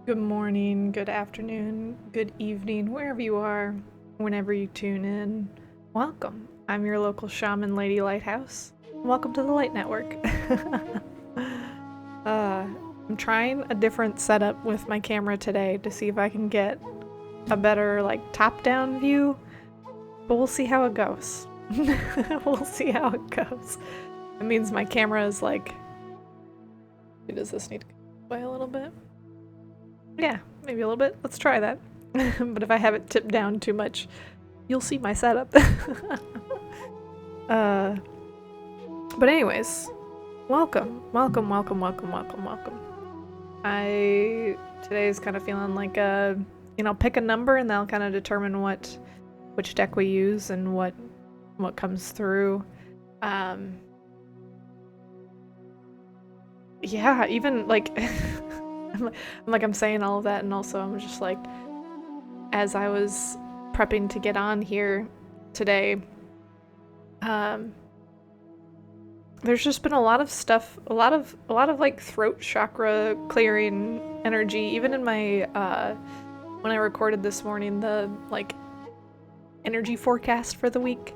Good morning, good afternoon, good evening, wherever you are, whenever you tune in. Welcome. I'm your local shaman, Lady Lighthouse. Welcome to the Light Network. I'm trying a different setup with my camera today to see if I can get a better, top-down view, but we'll see how it goes. We'll see how it goes. It means my camera is does this need to go away a little bit? Yeah, maybe a little bit. Let's try that. But if I have it tipped down too much, you'll see my setup. But anyways, welcome. Today is kind of feeling like pick a number and that'll kind of determine which deck we use and what comes through. Yeah, even I'm saying all of that, and also I'm just as I was prepping to get on here today, there's just been a lot of stuff, a lot of throat chakra clearing energy. Even in my when I recorded this morning, the energy forecast for the week,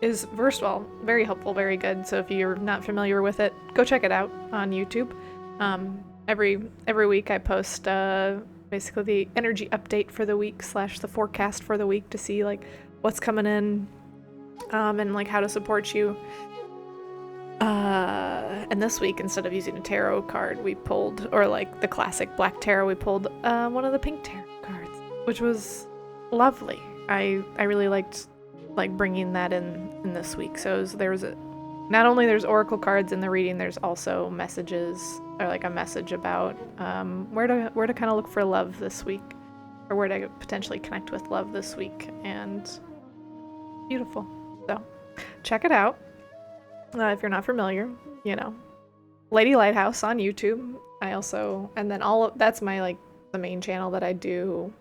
is first of all very helpful, very good. So if you're not familiar with it, go check it out on YouTube. Every week I post basically the energy update for the week / the forecast for the week to see what's coming in, and how to support you. And this week, instead of using a tarot card, we pulled, or the classic black tarot, we pulled one of the pink tarot cards, which was lovely. I really liked bringing that in this week. So not only there's oracle cards in the reading, there's also messages, or a message about where to kind of look for love this week, or where to potentially connect with love this week. And beautiful. So check it out if you're not familiar. Lady Lighthouse on YouTube. I also, and then that's my the main channel that I do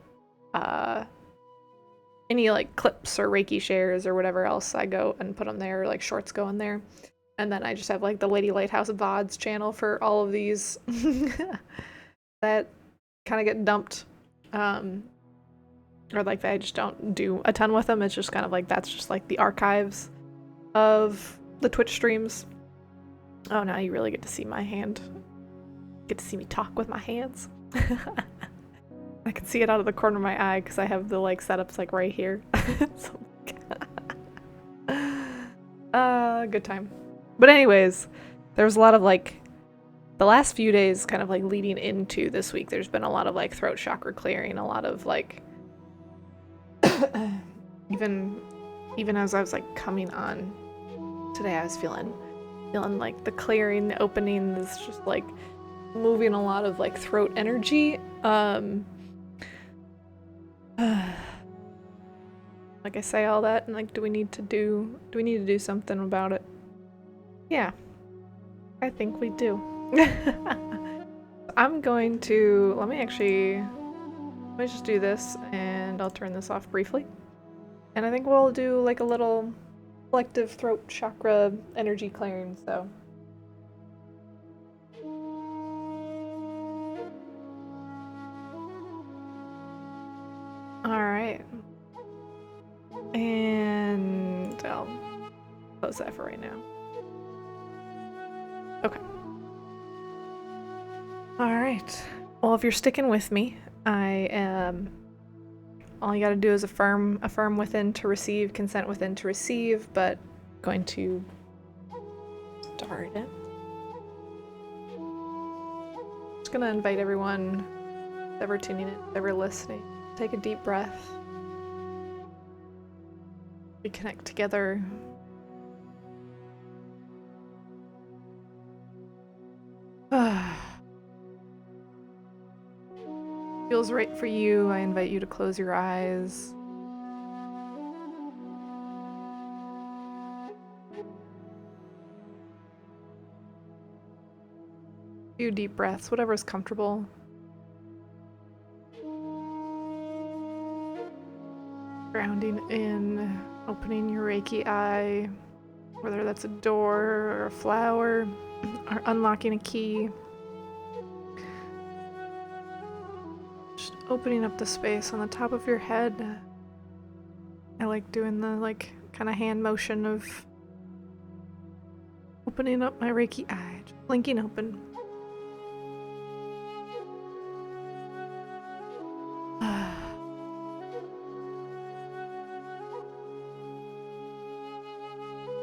any clips or reiki shares or whatever else, I go and put them there, shorts go in there. And then I just have the Lady Lighthouse VODs channel for all of these that kind of get dumped, or I just don't do a ton with them. It's just kind of that's just the archives of the Twitch streams. Oh, now you really get to see my hand. Get to see me talk with my hands. I can see it out of the corner of my eye because I have the setups right here. So, good time. But anyways, there's a lot of the last few days kind of leading into this week, there's been a lot of throat chakra clearing, a lot of even as I was coming on today, I was feeling the clearing, the opening is just moving a lot of throat energy. I say all that, and do we need to do something about it? Yeah, I think we do. I'm going to let me just do this, and I'll turn this off briefly, and I think we'll do a little collective throat chakra energy clearing. So all right. And I'll close that for right now. Okay. Alright. Well, if you're sticking with me, all you gotta do is affirm within to receive, consent within to receive, but I'm going to start it. Just gonna invite everyone, ever tuning in, ever listening, take a deep breath. We connect together. Feels right for you. I invite you to close your eyes. Few deep breaths, whatever's comfortable. Grounding in, opening your reiki eye, whether that's a door or a flower, or unlocking a key. opening up the space on the top of your head. I like doing the like kind of hand motion of opening up my Reiki eye, just blinking open.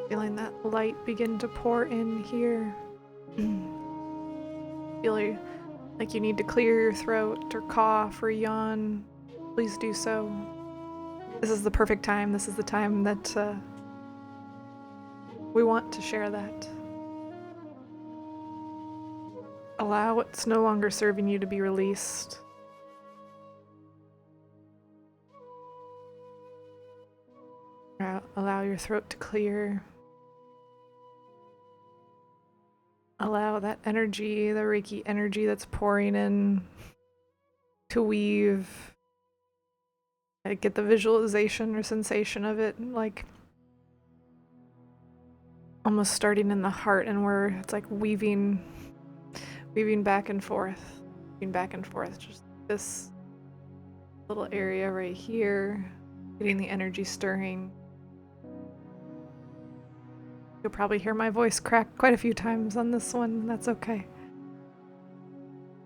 Feeling that light begin to pour in here. Feel like you need to clear your throat or cough or yawn, please do so. This is the perfect time. This is the time that we want to share that. Allow what's no longer serving you to be released. Allow your throat to clear. Allow that energy, the Reiki energy that's pouring in, to weave. I get the visualization or sensation of it, like almost starting in the heart, and where it's like weaving back and forth, just this little area right here, getting the energy stirring. You'll probably hear my voice crack quite a few times on this one. That's okay.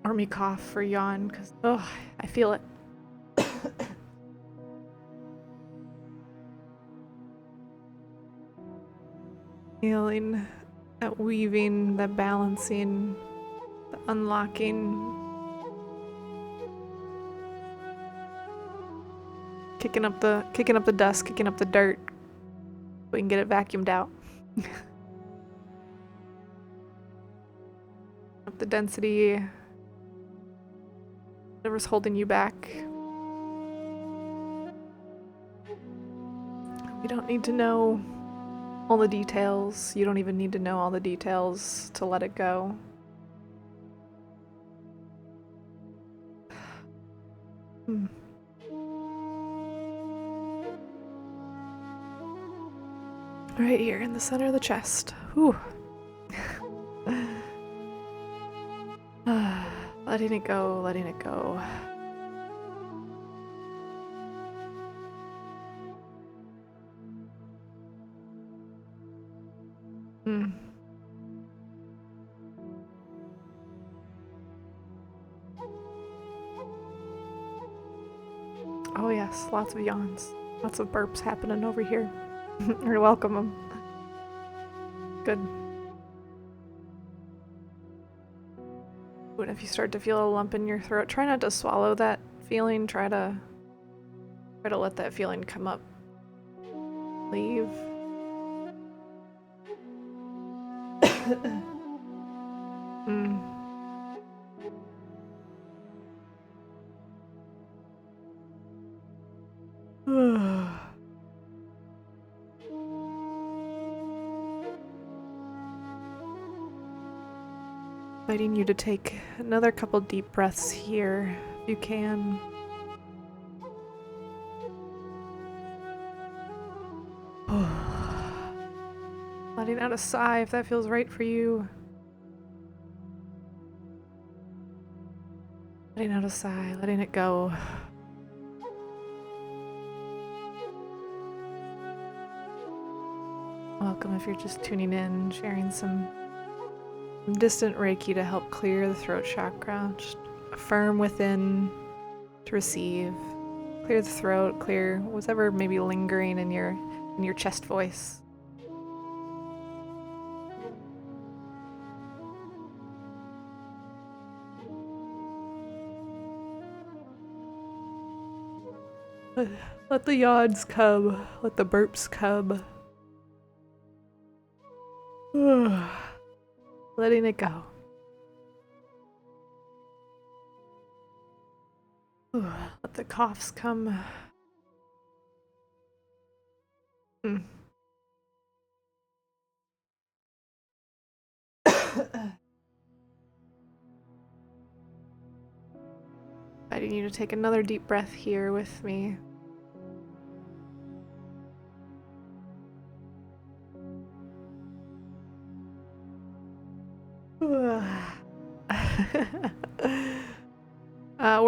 Or me cough or yawn, because, oh, I feel it. Feeling that weaving, that balancing, the unlocking. Kicking up the dust, kicking up the dirt. We can get it vacuumed out. Up the density, whatever's holding you back. We don't need to know all the details. You don't even need to know all the details to let it go. Right here in the center of the chest. Whew. Letting it go, letting it go. Oh yes, lots of yawns. Lots of burps happening over here. You're welcome them. Good. And if you start to feel a lump in your throat, try not to swallow that feeling. Try to let that feeling come up. Leave. Inviting you to take another couple deep breaths here, if you can. Letting out a sigh if that feels right for you. Letting out a sigh, letting it go. Welcome if you're just tuning in, sharing some distant Reiki to help clear the throat chakra. Just affirm within to receive. Clear the throat, clear whatever may be lingering in your chest voice. Let the yawns come, let the burps come. Letting it go. Let the coughs come. Inviting you to take another deep breath here with me.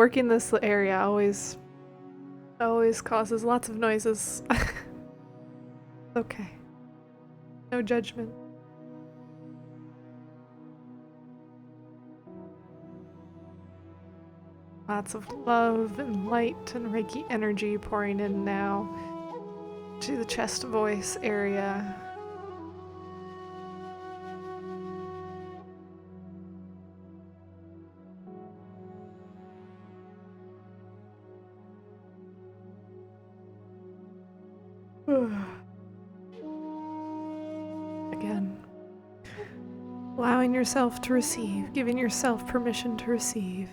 working this area always causes lots of noises. Okay. No judgment. Lots of love and light and Reiki energy pouring in now to the chest voice area. Again, allowing yourself to receive, giving yourself permission to receive.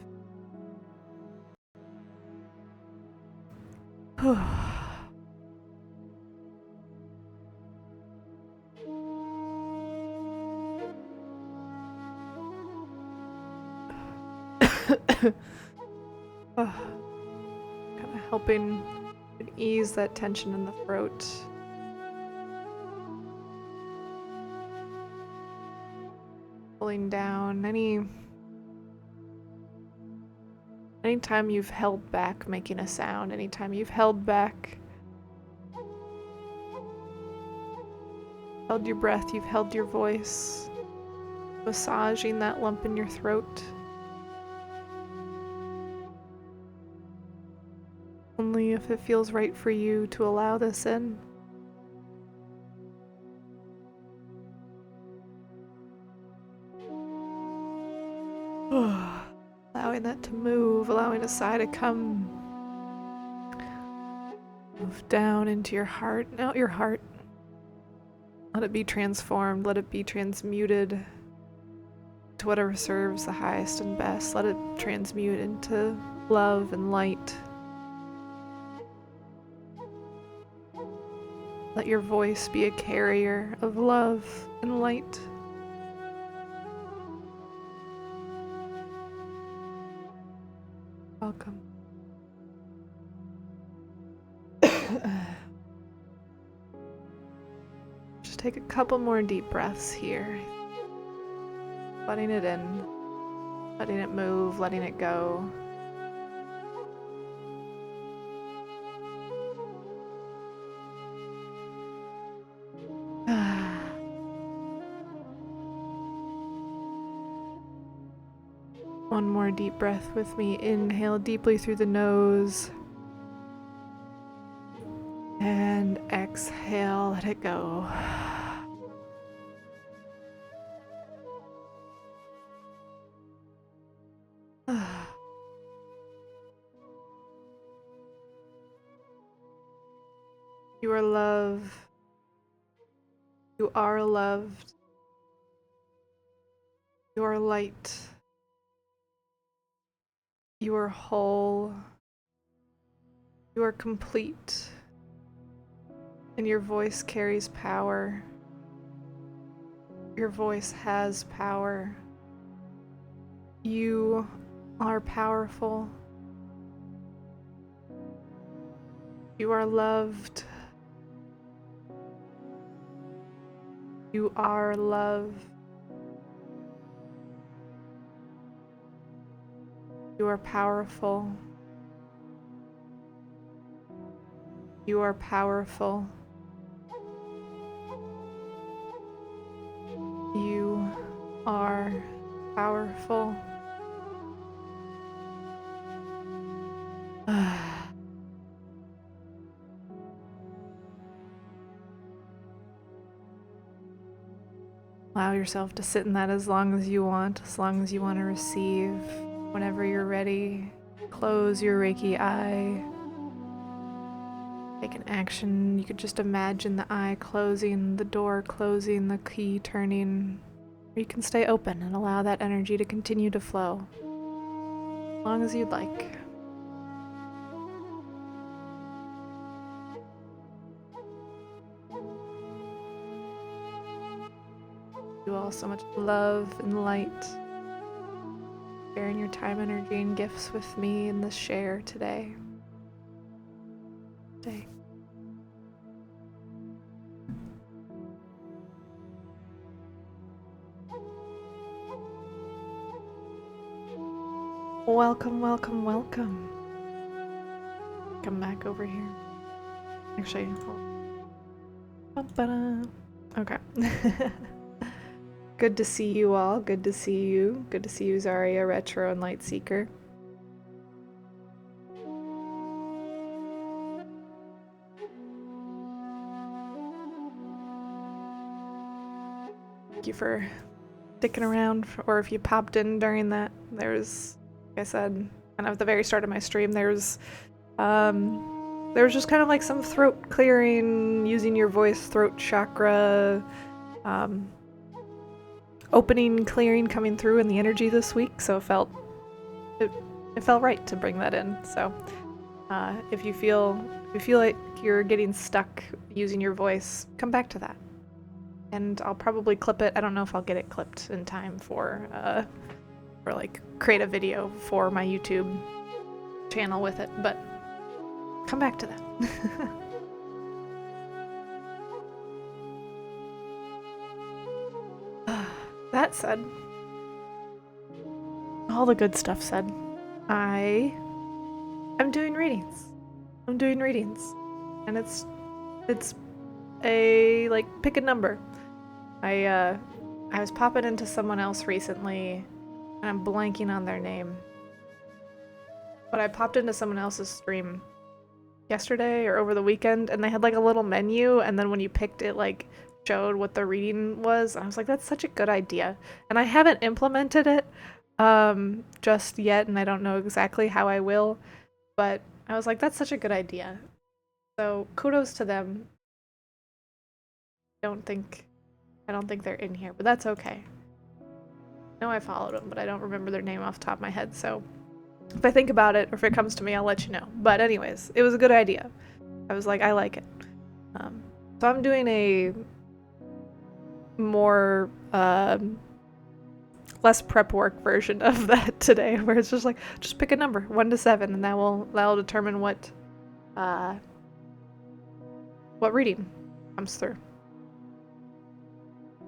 Kind of helping ease that tension in the throat. Pulling down anytime you've held back making a sound, anytime you've held back, held your breath, you've held your voice, massaging that lump in your throat. Only if it feels right for you to allow this in. Allowing that to move, allowing a sigh to come. Move down into your heart, out your heart. Let it be transformed, let it be transmuted to whatever serves the highest and best. Let it transmute into love and light. Let your voice be a carrier of love and light. Welcome. Just take a couple more deep breaths here. Letting it in, letting it move, letting it go. One more deep breath with me. Inhale deeply through the nose. And exhale, let it go. You are loved. You are loved. You are light. You are whole. You are complete. And your voice carries power. Your voice has power. You are powerful. You are loved. You are love. You are powerful. You are powerful. You are powerful. Allow yourself to sit in that as long as you want to receive. Whenever you're ready, close your Reiki eye. Take an action. You could just imagine the eye closing, the door closing, the key turning. Or you can stay open and allow that energy to continue to flow. As long as you'd like. You all so much love and light. Sharing your time, energy, and gifts with me in this share today. Welcome, welcome, welcome. Come back over here. Actually, okay. Good to see you all. Good to see you. Good to see you, Zarya, Retro, and Lightseeker. Thank you for sticking around, or if you popped in during that. There's, like I said, kind of at the very start of my stream, there was just kind of like some throat clearing, using your voice, throat chakra, opening, clearing, coming through in the energy this week. So it felt right to bring that in. So if you feel like you're getting stuck using your voice, come back to that. And I'll probably clip it. I don't know if I'll get it clipped in time for like create a video for my YouTube channel with it, but come back to that. That said, all the good stuff said, I'm doing readings. And it's a, like, pick a number. I was popping into someone else recently, and I'm blanking on their name. But I popped into someone else's stream yesterday or over the weekend, and they had like a little menu, and then when you picked it, like, showed what the reading was. And I was like, that's such a good idea. And I haven't implemented it just yet, and I don't know exactly how I will, but I was like, that's such a good idea. So kudos to them. I don't think they're in here, but that's okay. I know I followed them, but I don't remember their name off the top of my head, so if I think about it, or if it comes to me, I'll let you know. But anyways, it was a good idea. I was like, I like it. So I'm doing a more, less prep work version of that today, where it's just like, just pick a number, 1 to 7, and that'll determine what reading comes through.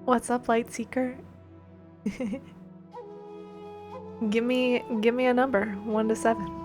What's up, Lightseeker? Give me a number, 1 to 7.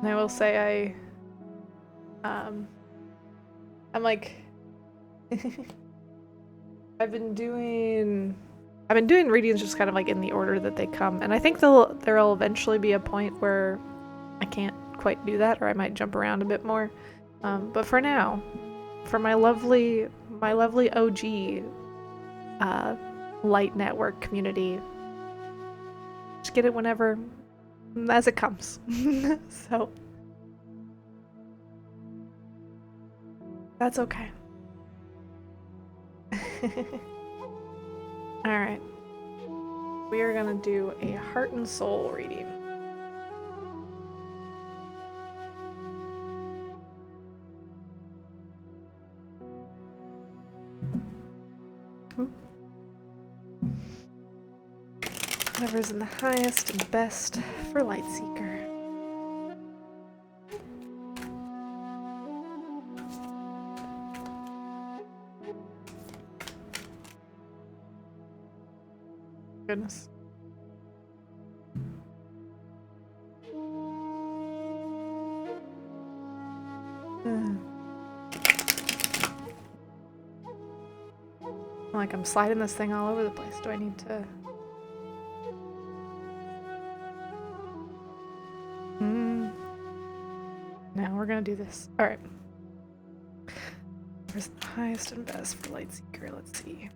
And I will say I'm like I've been doing readings just kind of like in the order that they come, and I think there'll eventually be a point where I can't quite do that, or I might jump around a bit more. But for now, for my lovely OG Light Network community, just get it whenever, as it comes. So that's okay. Alright. We are gonna do a heart and soul reading. Whatever's in the highest and best for Lightseeker. Goodness. Like, I'm sliding this thing all over the place. Do I need to... Now we're gonna do this. Alright. Where's the highest and best for Lightseeker? Let's see.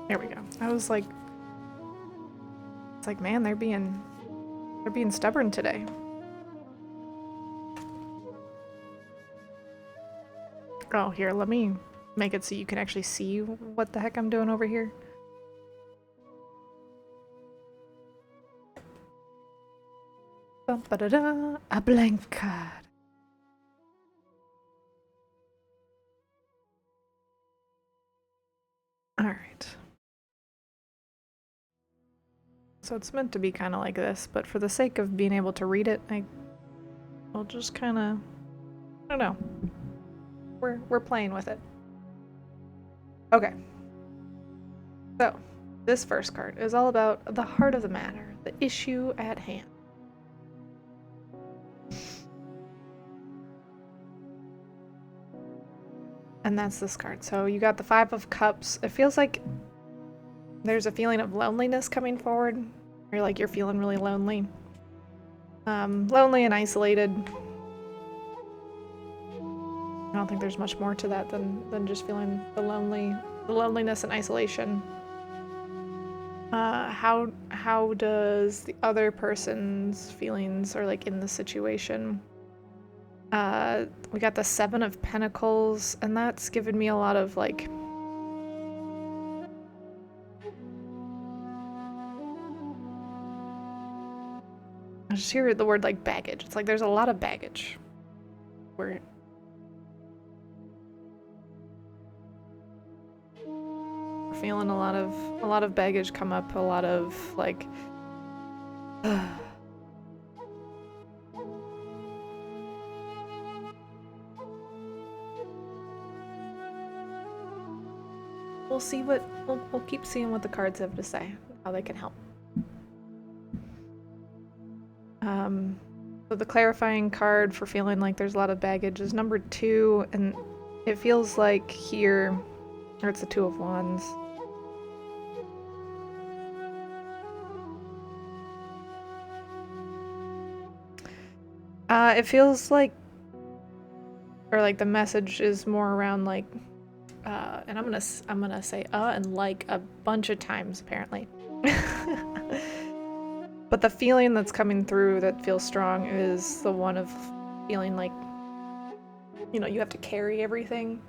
There we go. I was like, It's like, man, they're being stubborn today. Oh, here, let me make it so you can actually see what the heck I'm doing over here. Ba-da-da, a blank card. Alright. So it's meant to be kind of like this, but for the sake of being able to read it, I'll just kind of, I don't know. We're playing with it. Okay. So, this first card is all about the heart of the matter, the issue at hand. And that's this card. So you got the Five of Cups. It feels like there's a feeling of loneliness coming forward. Or like you're feeling really lonely. Lonely and isolated. I don't think there's much more to that than just feeling the loneliness and isolation. How does the other person's feelings or like in the situation? We got the Seven of Pentacles, and that's given me a lot of like I just hear the word like baggage. It's like there's a lot of baggage. We're feeling a lot of baggage come up, a lot of like we'll see we'll keep seeing what the cards have to say, how they can help. So the clarifying card for feeling like there's a lot of baggage is number 2, and it feels like here, or it's the Two of Wands. It feels like, or like the message is more around like, and I'm gonna say and like a bunch of times apparently. But the feeling that's coming through that feels strong is the one of feeling like, you know, you have to carry everything.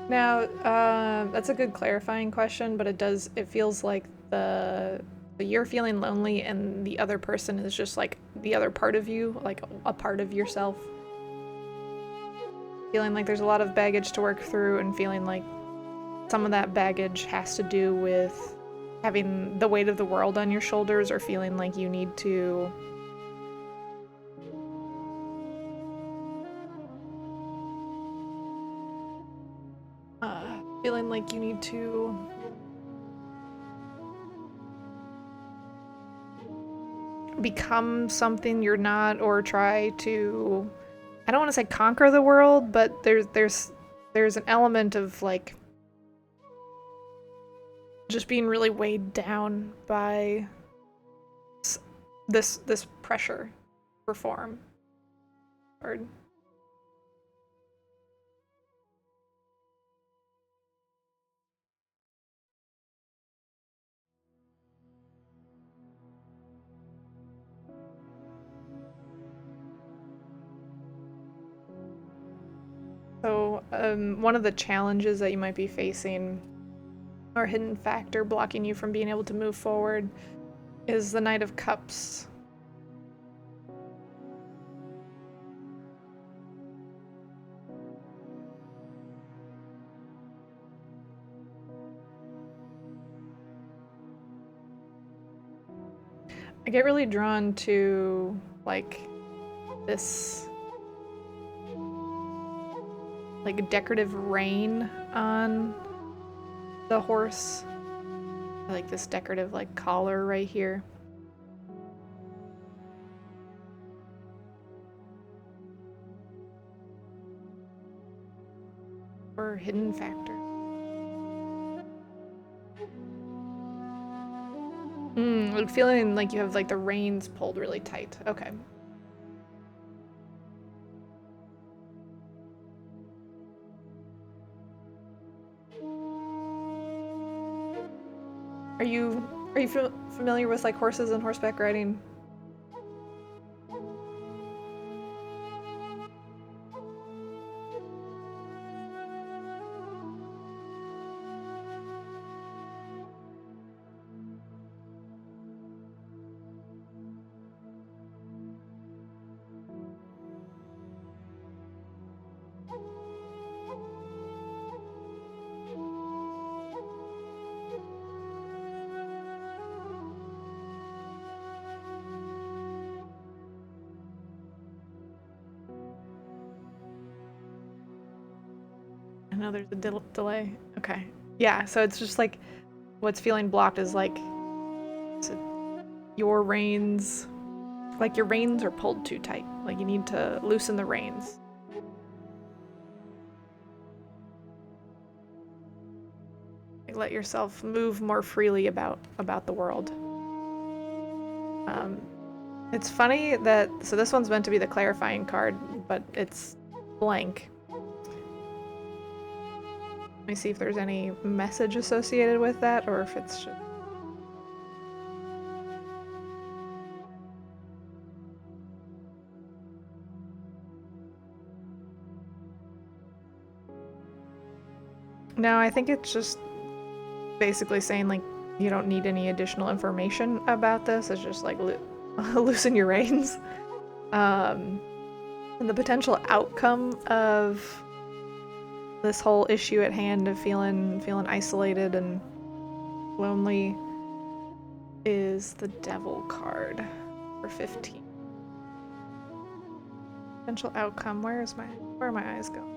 Now, that's a good clarifying question, but it feels like you're feeling lonely and the other person is just like the other part of you, like a part of yourself. Feeling like there's a lot of baggage to work through and feeling like some of that baggage has to do with having the weight of the world on your shoulders or feeling like you need to become something you're not, or try to, I don't want to say conquer the world, but there's an element of like just being really weighed down by this pressure to perform. Or so, one of the challenges that you might be facing, or hidden factor blocking you from being able to move forward, is the Knight of Cups. I get really drawn to, like, this like decorative rain on the horse. Like this decorative like collar right here. or hidden factor. Like feeling like you have like the reins pulled really tight. Okay. Are you familiar with like horses and horseback riding? I know there's a delay. Okay. Yeah, so it's just like what's feeling blocked is like your reins, like your reins are pulled too tight. Like you need to loosen the reins. Like let yourself move more freely about the world. It's funny that so this one's meant to be the clarifying card, but it's blank. Let me see if there's any message associated with that or if it's just... No, I think it's just basically saying like you don't need any additional information about this. It's just like loosen your reins. And the potential outcome of this whole issue at hand of feeling isolated and lonely is the Devil card for 15. Potential outcome. Where are my eyes going?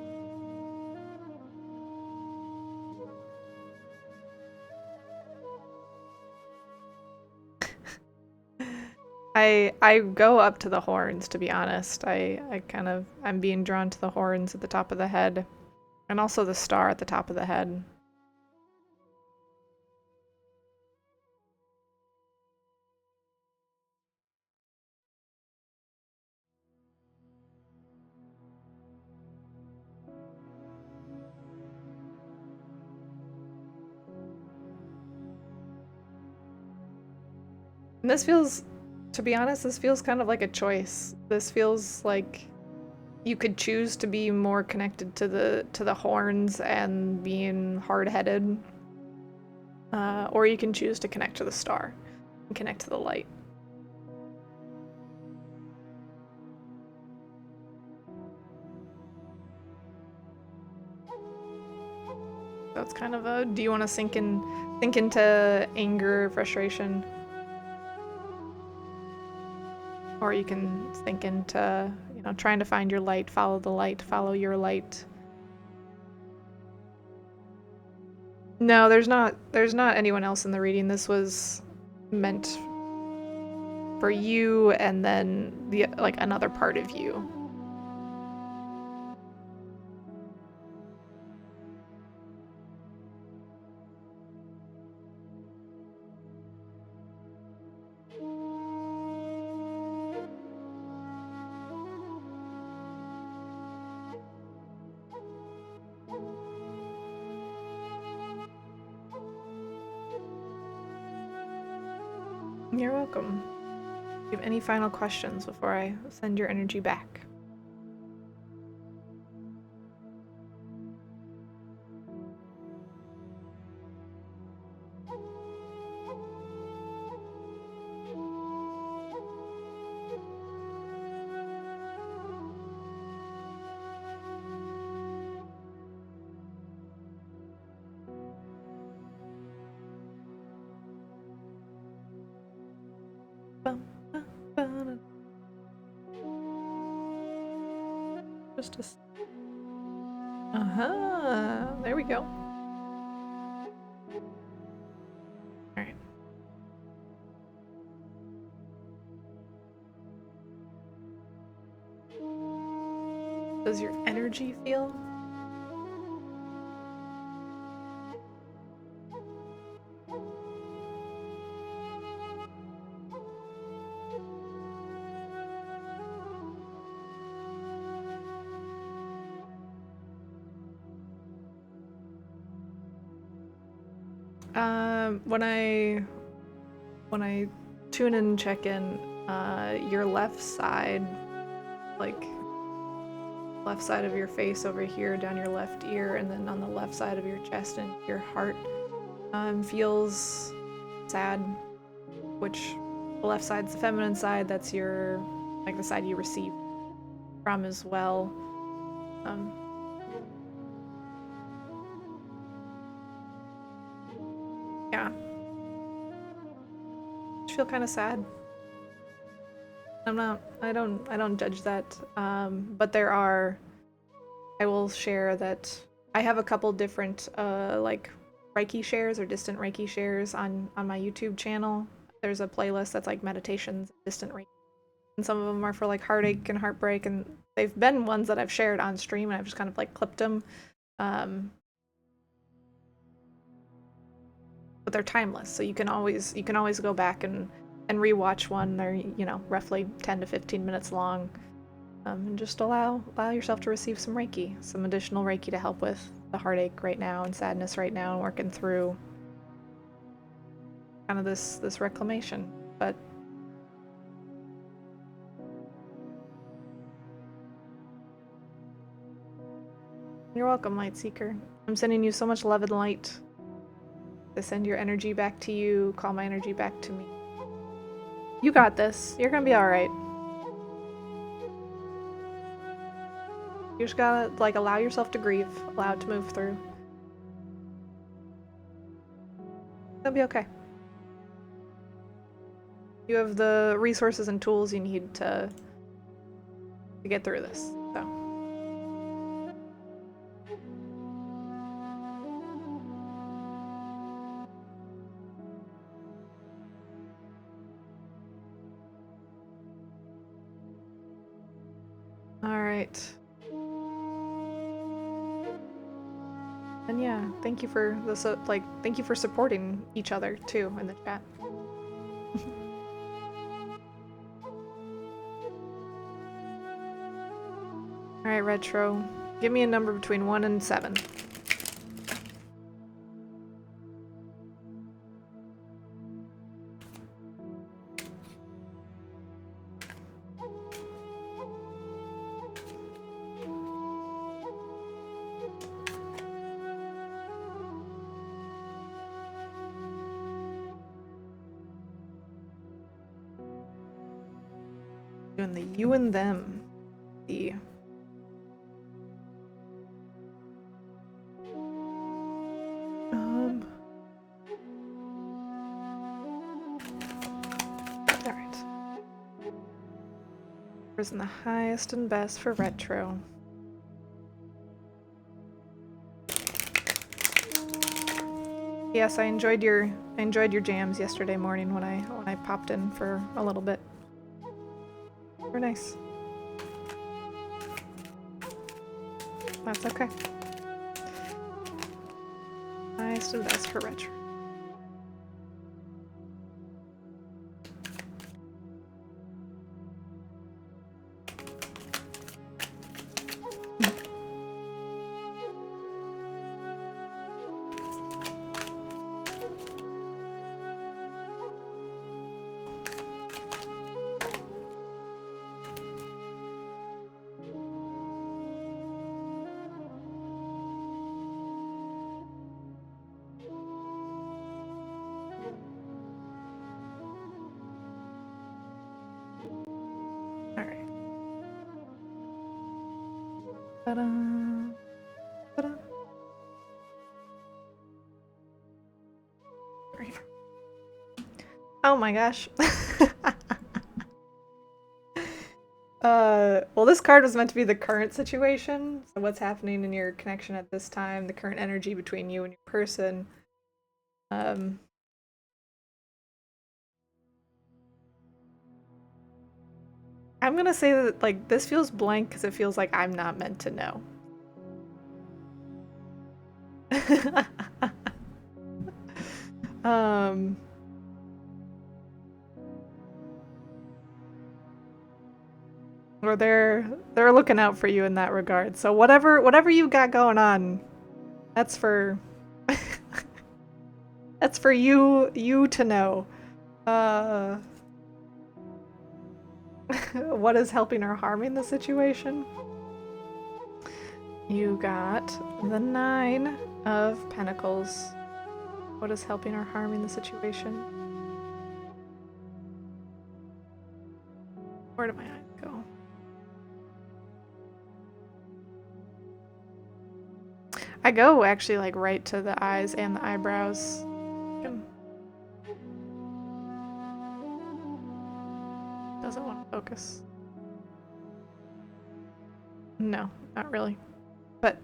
I go up to the horns, to be honest. I'm being drawn to the horns at the top of the head, and also the star at the top of the head. And this feels, to be honest, this feels kind of like a choice. This feels like you could choose to be more connected to the horns and being hard-headed, or you can choose to connect to the star and connect to the light. So it's kind of a, do you want to sink into anger, frustration? Or you can sink into, trying to find your light, follow your light. No, there's not anyone else in the reading. This was meant for you and then like another part of you. You're welcome. Do you have any final questions before I send your energy back? Just a... Uh-huh. There we go. Alright. Does your energy feel? When I tune in and check in, your left side, like left side of your face over here, down your left ear, and then on the left side of your chest and your heart, feels sad, which the left side's the feminine side, that's your, like the side you receive from as well. Yeah. I feel kind of sad. I don't judge that. But there are, I will share that I have a couple different, like Reiki shares or distant Reiki shares on my YouTube channel. There's a playlist that's like meditations, distant Reiki. And some of them are for like heartache and heartbreak, and they've been ones that I've shared on stream and I've just kind of like clipped them. But they're timeless, so you can always go back and rewatch one. They're, you know, roughly 10 to 15 minutes long, and just allow yourself to receive some Reiki, some additional Reiki to help with the heartache right now and sadness right now, and working through kind of this reclamation. But you're welcome, Light Seeker. I'm sending you so much love and light. To send your energy back to you, call my energy back to me. You got this. You're gonna be alright. You just gotta, like, allow yourself to grieve, allow it to move through. It'll be okay. You have the resources and tools you need to get through this, so. Alright. And yeah, thank you for thank you for supporting each other too in the chat. Alright, Retro. Give me a number between 1 and 7. Doing the you and them. The alright. Prison the highest and best for Retro. Yes, I enjoyed your jams yesterday morning when I popped in for a little bit. They were nice. That's okay. Highest and best for Retro. Ta-da! Ta-da! Right. Oh my gosh. Well, this card was meant to be the current situation. So what's happening in your connection at this time, the current energy between you and your person. I'm gonna say that, like, this feels blank because it feels like I'm not meant to know. Or they're looking out for you in that regard. So whatever you got going on, that's for That's for you to know. What is helping or harming the situation? You got the 9 of Pentacles. What is helping or harming the situation? Where did my eyes go? I go actually like right to the eyes and the eyebrows. Doesn't want to focus. No, not really. But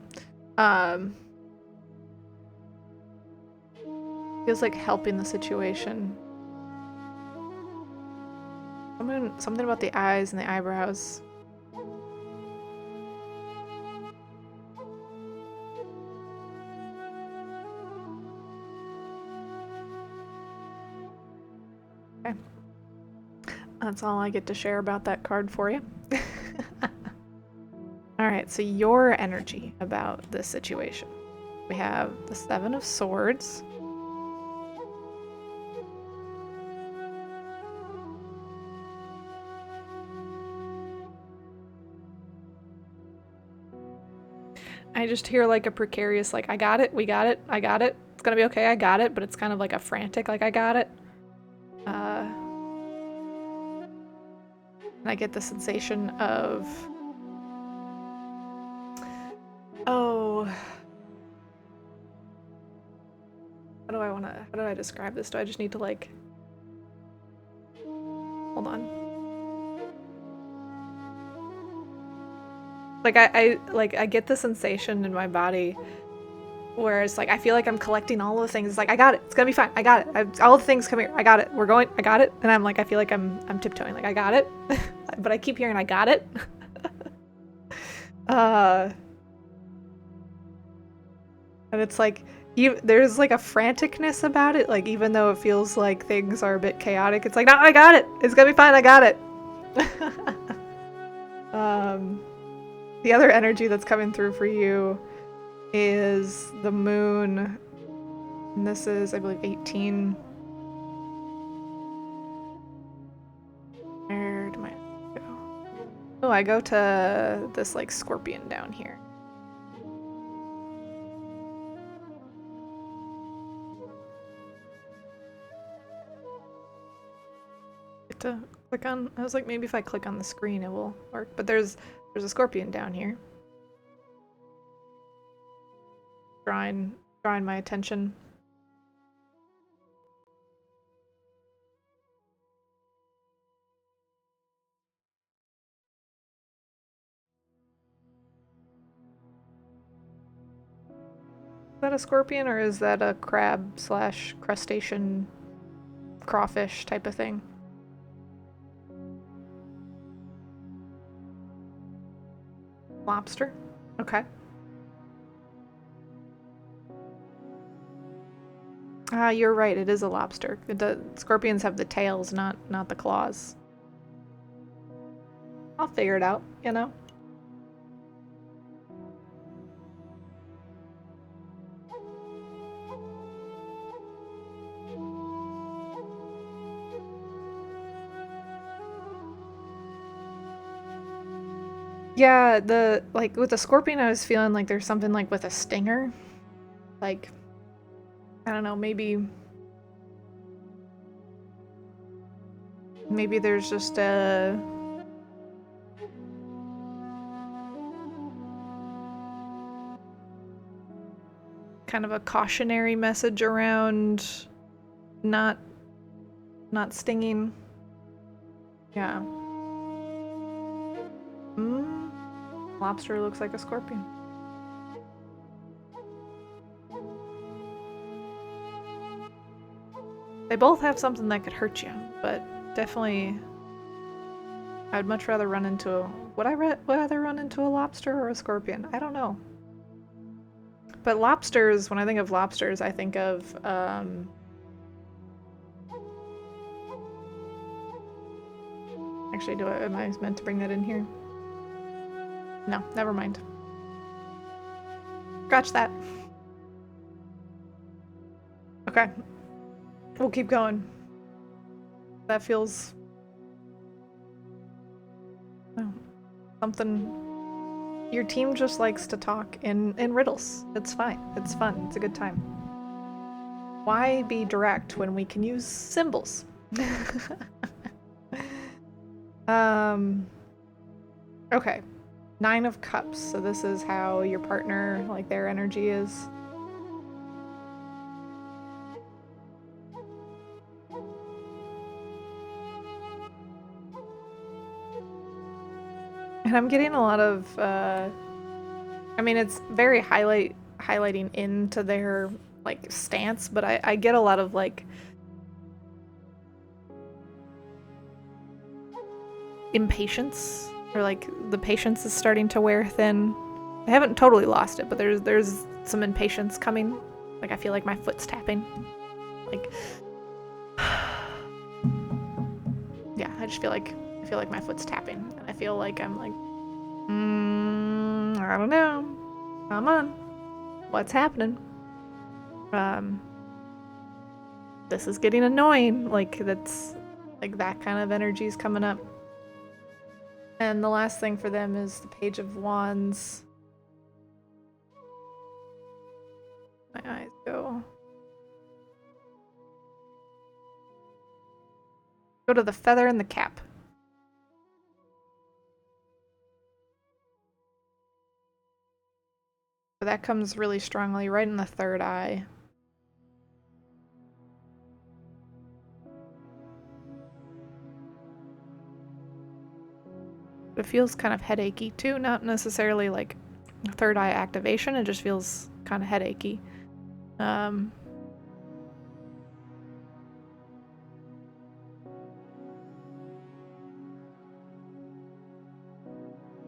feels like helping the situation. Something about the eyes and the eyebrows. Okay. That's all I get to share about that card for you. Alright, so your energy about this situation. We have the 7 of Swords. I just hear like a precarious, like, I got it, we got it, I got it, it's gonna be okay, I got it, but it's kind of like a frantic, like, I got it. And I get the sensation of, oh, how do I describe this? Do I just need to like, hold on. Like I get the sensation in my body where it's like I feel like I'm collecting all the things. It's like I got it. It's gonna be fine. I got it. All the things come here. I got it. We're going. I got it. And I'm like I feel like I'm tiptoeing. Like I got it, but I keep hearing I got it. And it's like there's like a franticness about it. Like even though it feels like things are a bit chaotic, it's like no, I got it. It's gonna be fine. I got it. The other energy that's coming through for you is the moon. And this is, I believe, 18. Where do I go? Oh, I go to this, like, scorpion down here. Get to click on, I was like, maybe if I click on the screen it will work. But there's a scorpion down here. Drawing my attention. Is that a scorpion or is that a crab slash crustacean crawfish type of thing? Lobster? Okay. You're right, it is a lobster. Scorpions have the tails, not the claws. I'll figure it out, you know? Yeah, like with the scorpion I was feeling like there's something like with a stinger. Like I don't know, maybe there's just a kind of a cautionary message around not stinging. Yeah. Lobster looks like a scorpion. They both have something that could hurt you, but definitely I'd much rather run into would I rather run into a lobster or a scorpion? I don't know. But lobsters, when I think of lobsters, I think of actually, am I meant to bring that in here? No, never mind. Scratch that. Okay. We'll keep going. That feels... oh, something... Your team just likes to talk in riddles. It's fine. It's fun. It's a good time. Why be direct when we can use symbols? Okay. 9 of Cups. So this is how your partner, like, their energy is. And I'm getting a lot of, I mean, it's very highlighting into their, like, stance, but I get a lot of, like, impatience, or, like, the patience is starting to wear thin. I haven't totally lost it, but there's some impatience coming. Like, I feel like my foot's tapping. Like, yeah, I just feel like my foot's tapping, and I feel like I'm like, I don't know. Come on. What's happening? This is getting annoying. Like, that's, like, that kind of energy is coming up. And the last thing for them is the Page of Wands. My eyes go to the feather and the cap. So that comes really strongly right in the third eye. It feels kind of headachy too, not necessarily like third eye activation, it just feels kind of headachy. They're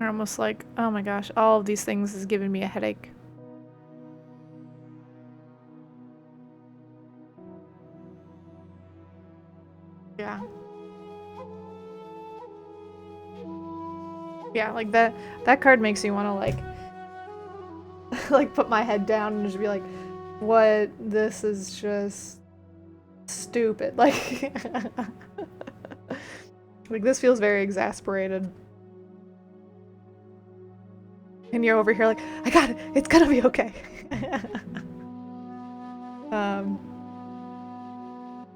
almost like, oh my gosh, all of these things is giving me a headache. Yeah. Yeah, like that card makes me want to, like like, put my head down and just be like, what? This is just stupid. Like, like, this feels very exasperated. And you're over here like, I got it. It's gonna be okay.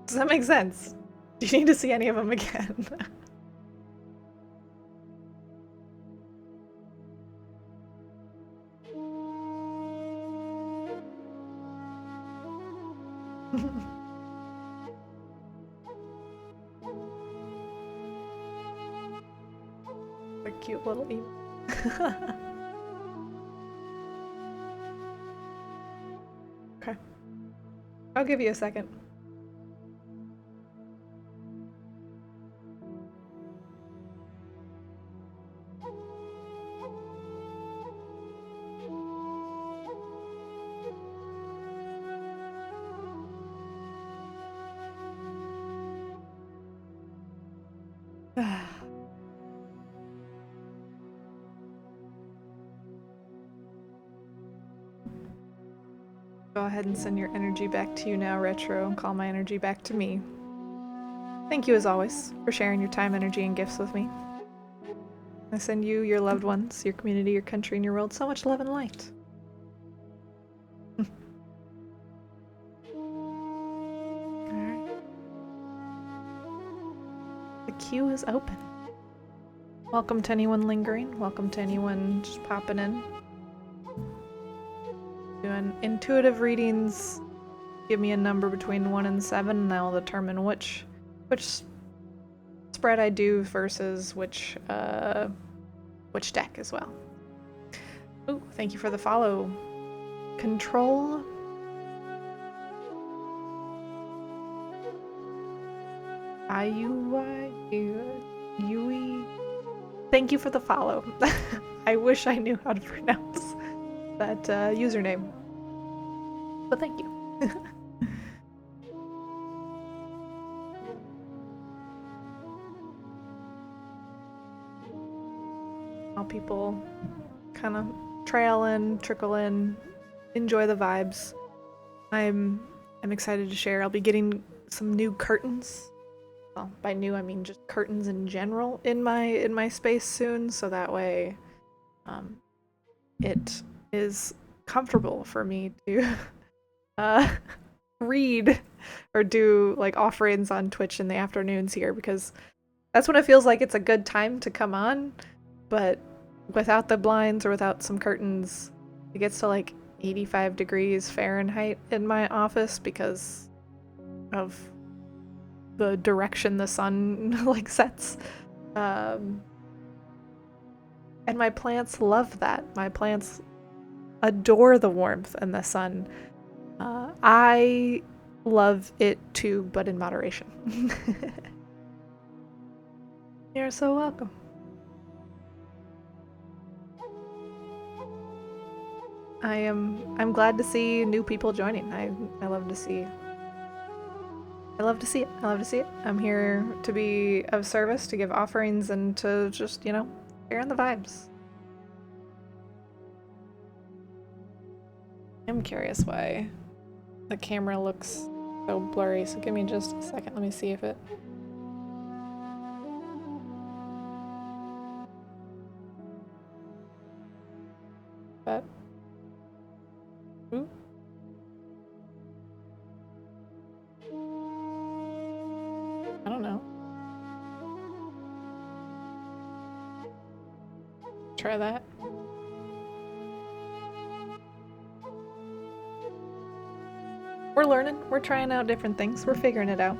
Does that make sense? Do you need to see any of them again? A cute little emo. Okay. I'll give you a second. Go ahead and send your energy back to you now, Retro, and call my energy back to me. Thank you, as always, for sharing your time, energy, and gifts with me. I send you, your loved ones, your community, your country, and your world so much love and light. Alright. The queue is open. Welcome to anyone lingering. Welcome to anyone just popping in. Doing intuitive readings. Give me a number between 1 and 7, and that will determine which spread I do versus which deck as well. Ooh, thank you for the follow. Control. Yui. Thank you for the follow. I wish I knew how to pronounce that username. But thank you. All people kind of trail in, trickle in, enjoy the vibes. I'm excited to share. I'll be getting some new curtains. Well, by new I mean just curtains in general in my space soon, so that way it is comfortable for me to uh, read or do like offerings on Twitch in the afternoons here, because that's when it feels like it's a good time to come on. But without the blinds or without some curtains, it gets to like 85 degrees Fahrenheit in my office because of the direction the sun like sets. And my plants love that. My plants adore the warmth and the sun. I love it too, but in moderation. You're so welcome. I'm glad to see new people joining. I love to see. I love to see it. I love to see it. I'm here to be of service, to give offerings, and to just, you know, share in the vibes. I'm curious why the camera looks so blurry, so give me just a second. Let me see if it... But... Ooh. I don't know. Try that. We're learning. We're trying out different things. We're figuring it out.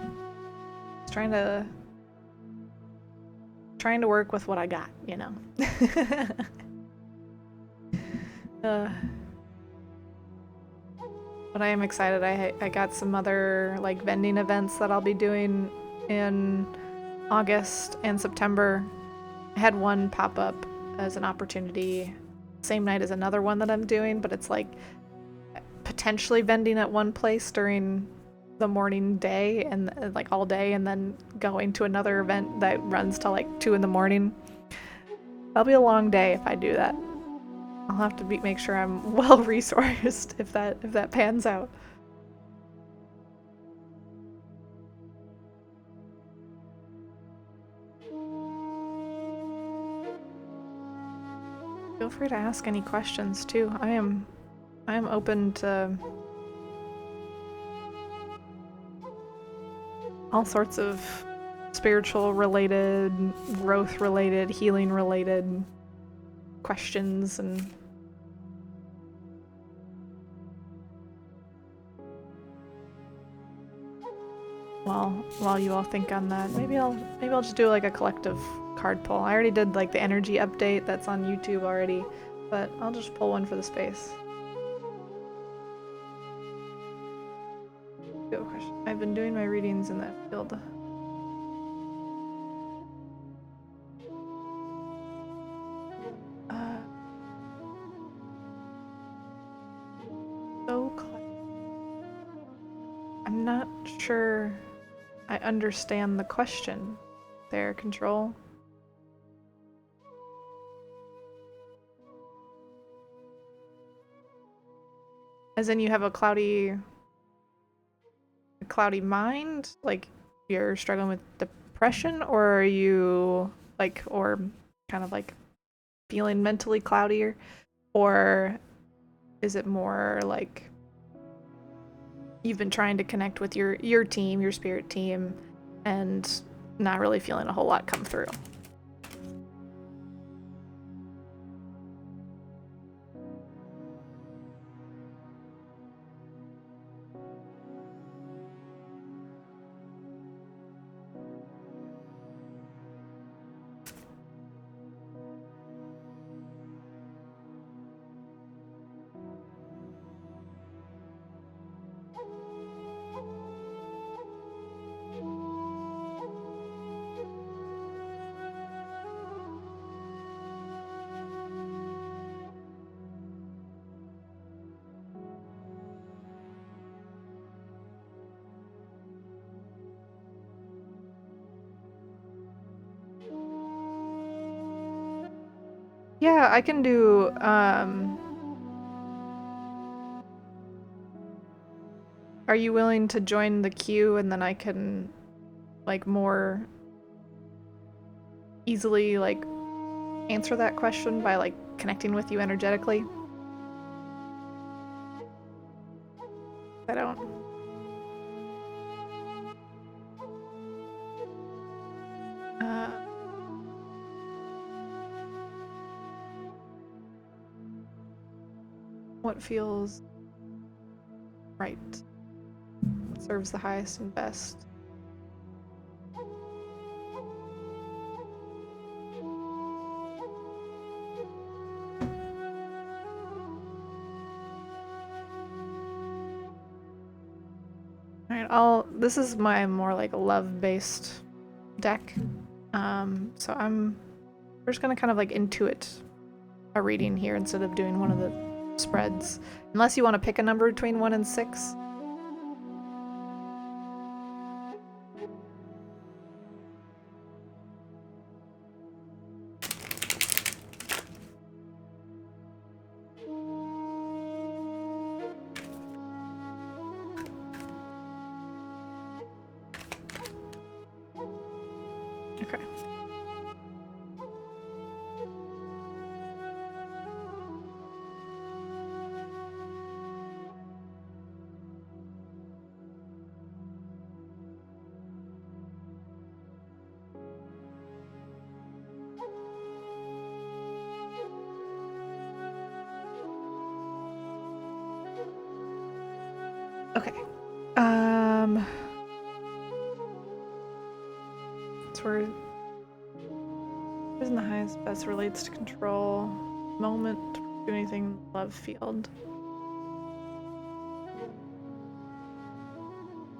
Just trying to work with what I got, you know. But I am excited. I got some other like vending events that I'll be doing in August and September. I had one pop up as an opportunity same night as another one that I'm doing, but it's like potentially vending at one place during the morning day and like all day, and then going to another event that runs till like 2 in the morning. That'll be a long day if I do that. I'll have to make sure I'm well resourced if that pans out. Feel free to ask any questions too. I am open to all sorts of spiritual related, growth related, healing related questions, and while you all think on that, maybe I'll just do like a collective card pull. I already did like the energy update that's on YouTube already, but I'll just pull one for the space. Good question. I've been doing my readings in that field. I'm not sure I understand the question there, Control. As in you have a cloudy mind? Like you're struggling with depression, or are you like, or kind of like feeling mentally cloudier? Or is it more like you've been trying to connect with your team, your spirit team, and not really feeling a whole lot come through? Yeah, I can do Are you willing to join the queue and then I can, like, more easily, like, answer that question by, like, connecting with you energetically? I don't... what feels right? What serves the highest and best? Alright, this is my more like love-based deck. So we're just gonna kind of like intuit a reading here instead of doing one of the spreads. Unless you want to pick a number between 1 and 6. Okay. Okay. So we're... Isn't the highest best relates to control moment, do anything love field.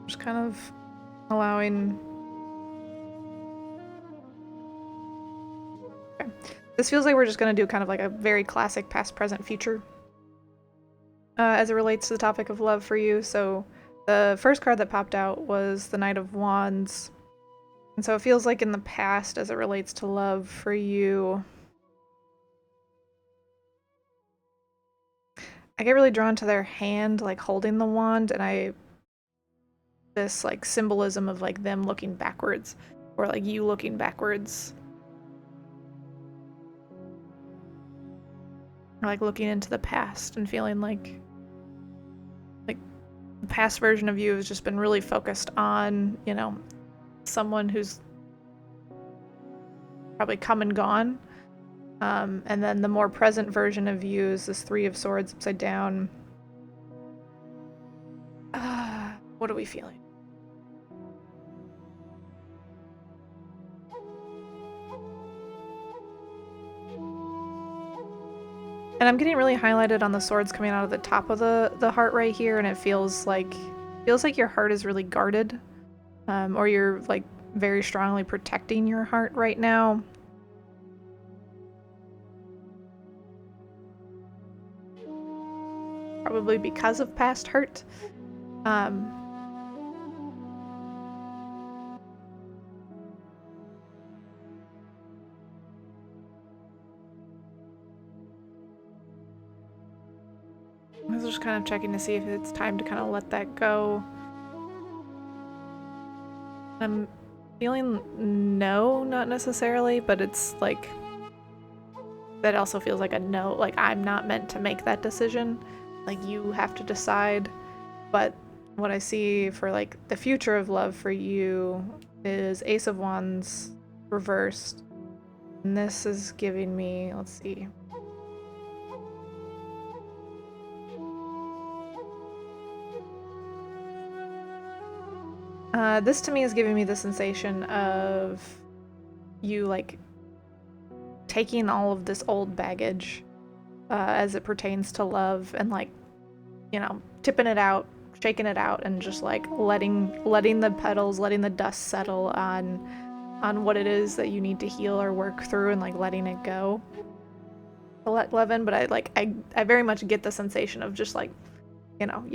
Just kind of allowing... Okay. This feels like we're just going to do kind of like a very classic past, present, future as it relates to the topic of love for you. So the first card that popped out was the Knight of Wands. And so it feels like in the past as it relates to love for you. I get really drawn to their hand, like holding the wand, and this like symbolism of like them looking backwards, or like you looking backwards. Or like looking into the past and feeling like the past version of you has just been really focused on, you know, someone who's probably come and gone. And then the more present version of you is this Three of Swords upside down. What are we feeling? And I'm getting really highlighted on the swords coming out of the top of the heart right here, and it feels like your heart is really guarded, or you're like very strongly protecting your heart right now. Probably because of past hurt. I was just kind of checking to see if it's time to kind of let that go. I'm feeling no, not necessarily, but it's like that also feels like a no, like I'm not meant to make that decision. Like you have to decide. But what I see for like the future of love for you is Ace of Wands reversed. And this is giving me, let's see. This to me is giving me the sensation of you like taking all of this old baggage as it pertains to love and like, you know, tipping it out, shaking it out, and just like letting the petals, letting the dust settle on what it is that you need to heal or work through, and like letting it go to let love in. But I very much get the sensation of just like, you know,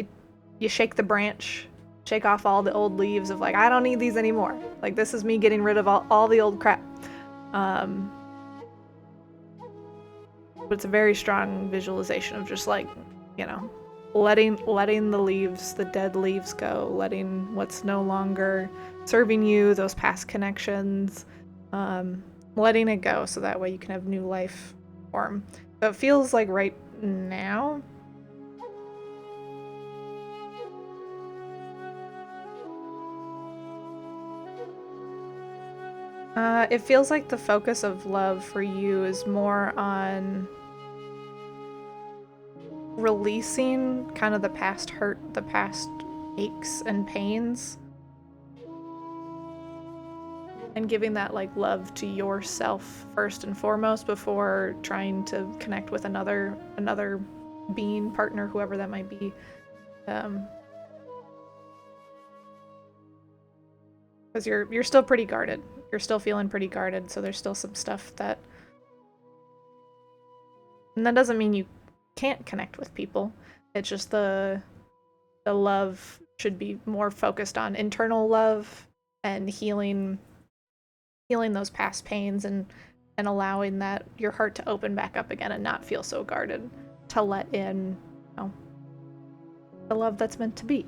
you shake the branch, shake off all the old leaves of like, I don't need these anymore. Like this is me getting rid of all the old crap. But it's a very strong visualization of just like, you know, letting the leaves, the dead leaves go, letting what's no longer serving you, those past connections, letting it go so that way you can have new life form. So it feels like right now, it feels like the focus of love for you is more on releasing kind of the past hurt, the past aches and pains, and giving that like love to yourself first and foremost before trying to connect with another being, partner, whoever that might be. Because you're still pretty guarded. You're still feeling pretty guarded, so there's still some stuff that, and that doesn't mean you can't connect with people. It's just the love should be more focused on internal love and healing those past pains, and allowing that your heart to open back up again and not feel so guarded, to let in, you know, the love that's meant to be.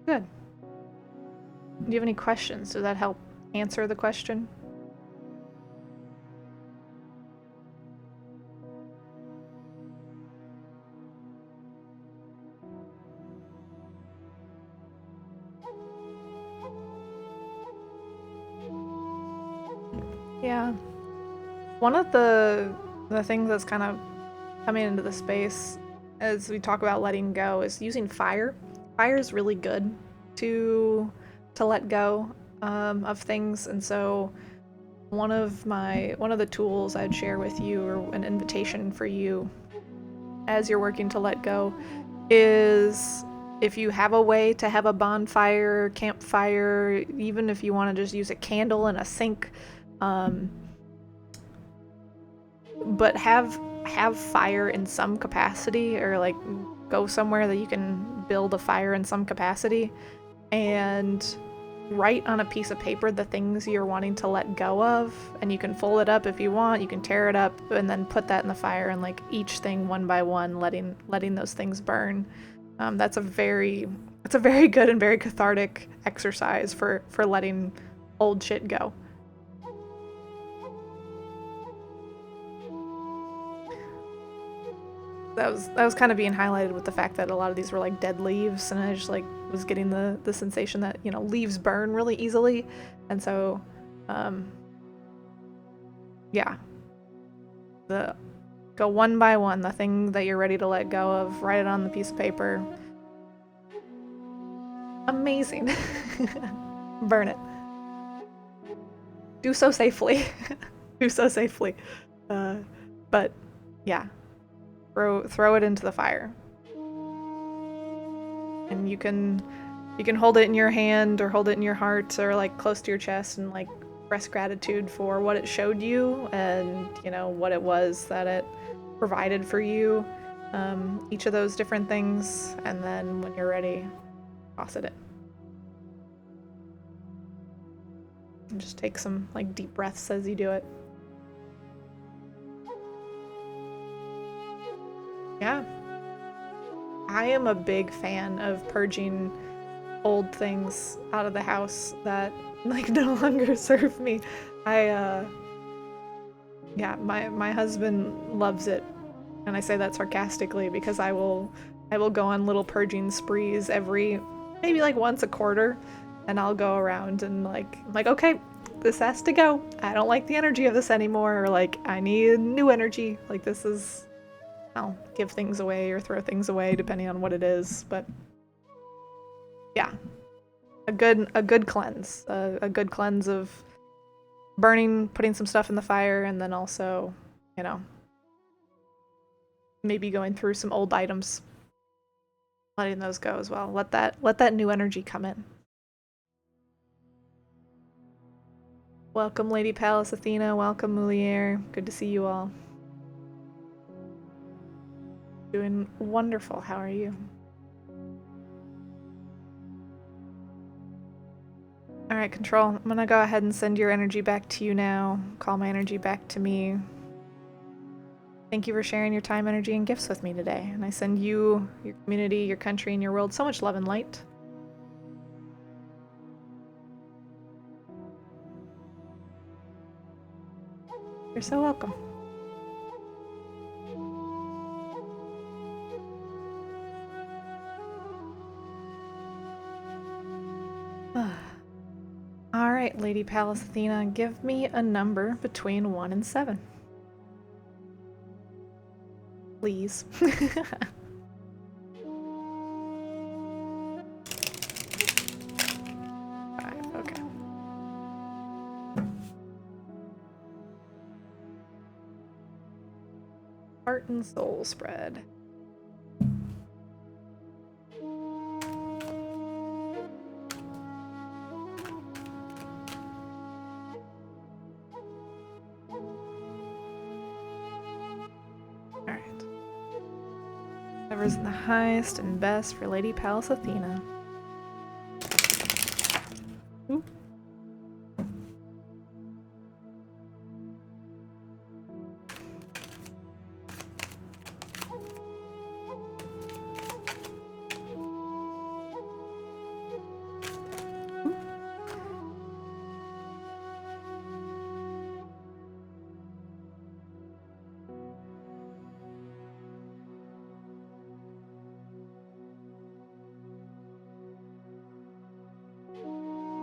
Good. Do you have any questions? Does that help answer the question? Yeah. One of the things that's kind of coming into the space as we talk about letting go is using fire. Fire is really good to let go of things, and so one of the tools I'd share with you, or an invitation for you as you're working to let go, is if you have a way to have a bonfire, campfire, even if you want to just use a candle and a sink, but have fire in some capacity, or like go somewhere that you can build a fire in some capacity, and write on a piece of paper the things you're wanting to let go of, and you can fold it up if you want, you can tear it up, and then put that in the fire, and like each thing one by one, letting those things burn. That's a very good and very cathartic exercise for letting old shit go. That was kind of being highlighted with the fact that a lot of these were like dead leaves, and I just like was getting the sensation that, you know, leaves burn really easily, and so yeah, go one by one, the thing that you're ready to let go of, write it on the piece of paper. Amazing. Burn it. Do so safely. Do so safely. But yeah, throw it into the fire, and you can hold it in your hand, or hold it in your heart, or like close to your chest, and like express gratitude for what it showed you, and you know what it was that it provided for you, each of those different things, and then when you're ready, toss it in. And just take some like deep breaths as you do it. Yeah. I am a big fan of purging old things out of the house that like no longer serve me. Yeah, my husband loves it. And I say that sarcastically because I will go on little purging sprees every, maybe like once a quarter, and I'll go around and like okay, this has to go. I don't like the energy of this anymore, or like I need new energy. Like this is, I'll give things away or throw things away depending on what it is, but yeah, a good cleanse, a good cleanse of burning, putting some stuff in the fire, and then also, you know, maybe going through some old items, letting those go as well. Let that new energy come in. Welcome, Lady Palace Athena. Welcome, Moulier. Good to see you all. Doing wonderful. How are you? All Alright, Control. I'm gonna go ahead and send your energy back to you now. Call my energy back to me. Thank you for sharing your time, energy, and gifts with me today. And I send you, your community, your country, and your world so much love and light. You're so welcome. Alright, Lady Pallas Athena, give me a number between 1 and 7. Please. 5, okay. Heart and soul spread. Whatever's the highest and best for Lady Pallas Athena. Ooh.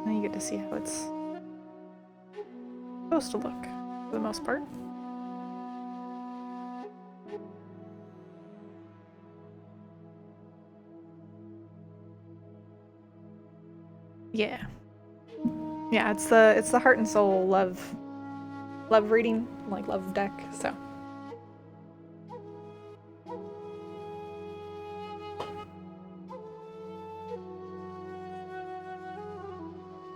Now you get to see how it's supposed to look, for the most part. Yeah. Yeah, it's the heart and soul love reading, like love deck, so.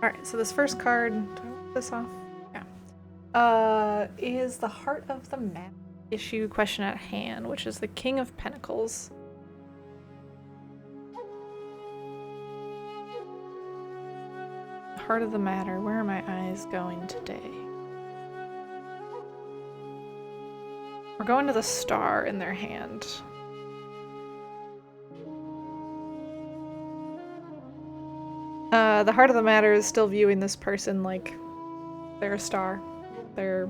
Alright, so this first card, do I put this off? Yeah. Is the Heart of the Matter issue question at hand, which is the King of Pentacles. Heart of the Matter, where are my eyes going today? We're going to the star in their hand. The Heart of the Matter is still viewing this person like they're a star. They're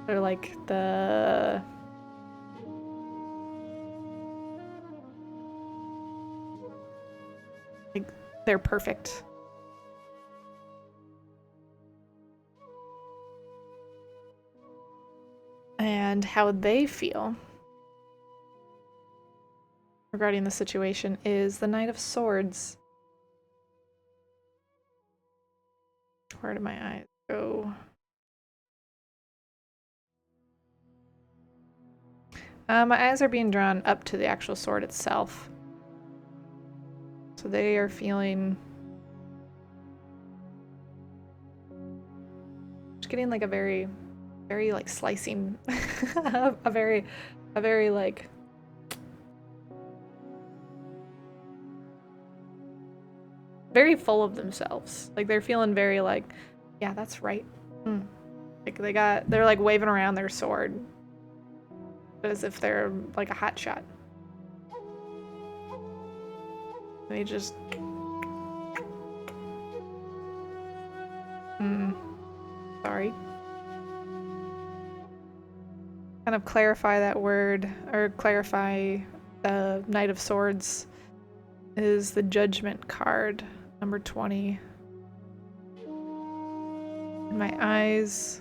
like the... like, they're perfect. And how they feel regarding the situation is the Knight of Swords. Where did my eyes go? My eyes are being drawn up to the actual sword itself. So they are feeling... just getting like a very like slicing, a very like... very full of themselves. Like they're feeling very like, yeah, that's right. Like they're like waving around their sword as if they're like a hot shot. They just... sorry. Kind of clarify that word, or clarify the Knight of Swords is the Judgment card, number 20. And my eyes...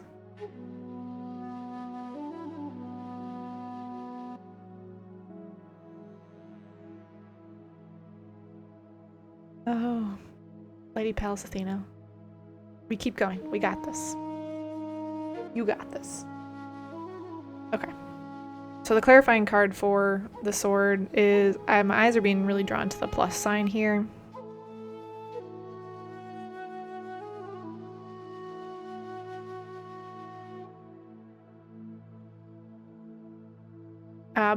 oh, Lady Pallas Athena. We keep going. We got this. You got this. Okay. So the clarifying card for the sword is... my eyes are being really drawn to the plus sign here.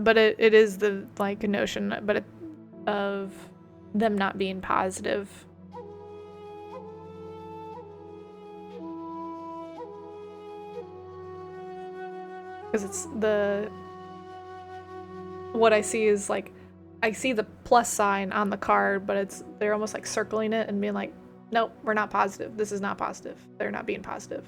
But it is the like notion, but of them not being positive. because it's what I see is like, I see the plus sign on the card, but they're almost like circling it and being like, nope, we're not positive. This is not positive. They're not being positive.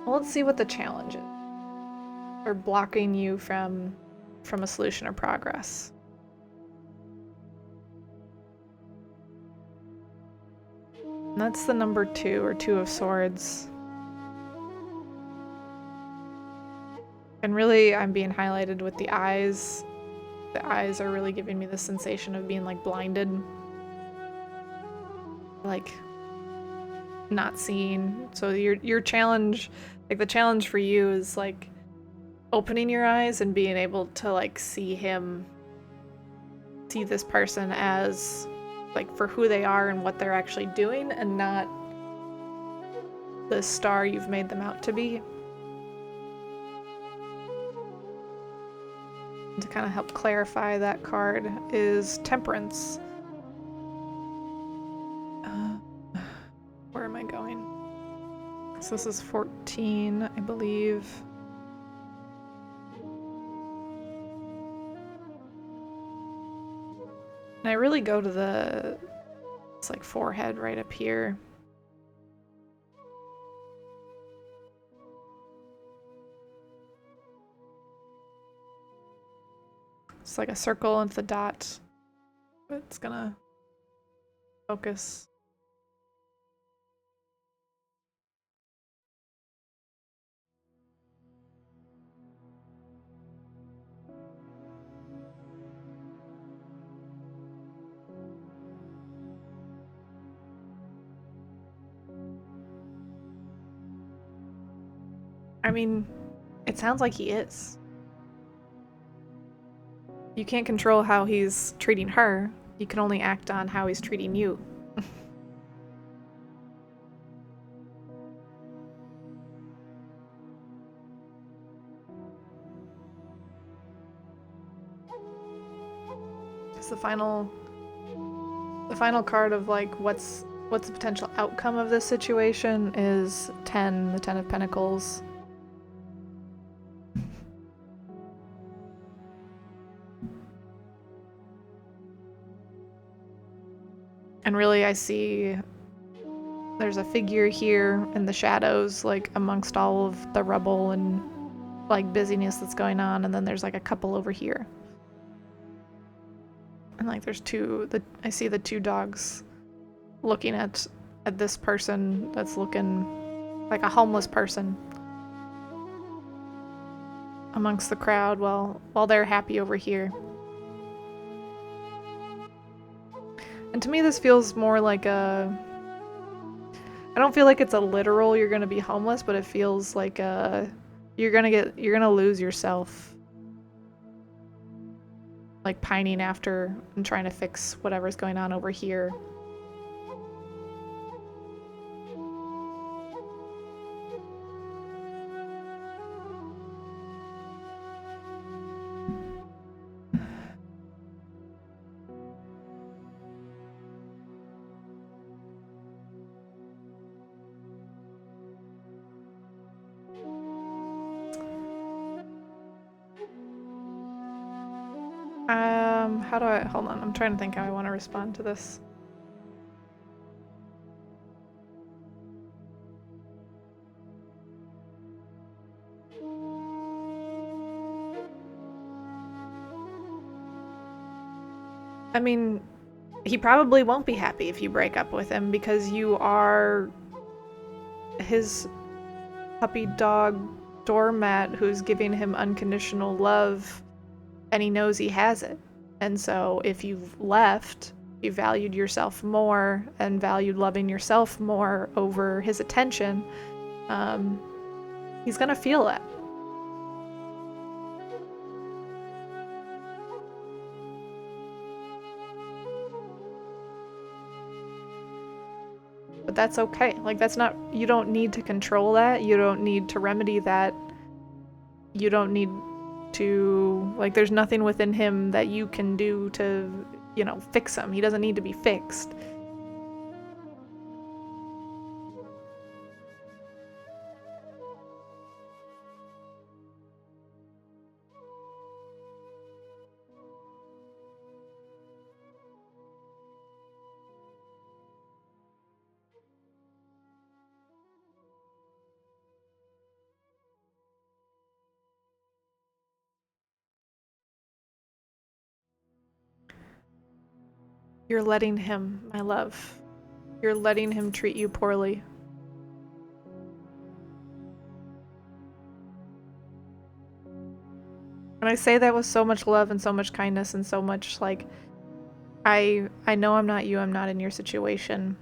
Well, let's see what the challenge is. Or blocking you from a solution or progress. And that's the number 2, or 2 of Swords. And really, I'm being highlighted with the eyes. The eyes are really giving me the sensation of being like blinded. Like not seeing. So your challenge, like the challenge for you is like opening your eyes and being able to like see this person as like for who they are and what they're actually doing, and not the star you've made them out to be. To kind of help clarify that card is Temperance. Where am I going? So this is 14, I believe. And I really go to it's like forehead right up here. It's like a circle into the dot. It's gonna focus. I mean, it sounds like he is. You can't control how he's treating her. You can only act on how he's treating you. It's the final card of like what's the potential outcome of this situation is 10, the 10 of Pentacles. And really I see there's a figure here in the shadows, like amongst all of the rubble and like busyness that's going on, and then there's like a couple over here. And like there's I see the 2 dogs looking at this person that's looking like a homeless person amongst the crowd while they're happy over here. And to me this feels more like I don't feel like it's a literal you're gonna be homeless, but it feels like you're gonna lose yourself, like pining after and trying to fix whatever's going on over here. How do I, hold on, I'm trying to think how I want to respond to this. I mean, he probably won't be happy if you break up with him because you are his puppy dog doormat who's giving him unconditional love, and he knows he has it. And so if you've left, you valued yourself more and valued loving yourself more over his attention, he's gonna feel that. But that's okay. Like, that's not, you don't need to control that. You don't need to remedy that. You don't need to, like, there's nothing within him that you can do to, fix him. He doesn't need to be fixed. You're letting him, my love. You're letting him treat you poorly. And I say that with so much love and so much kindness and so much like, I know I'm not you, I'm not in your situation.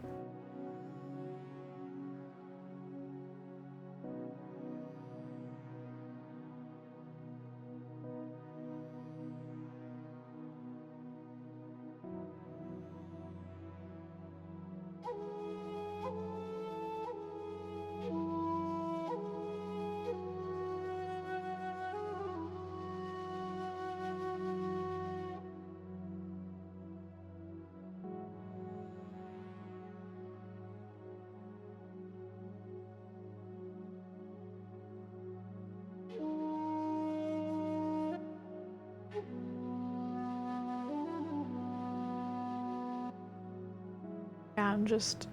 Yeah, I'm just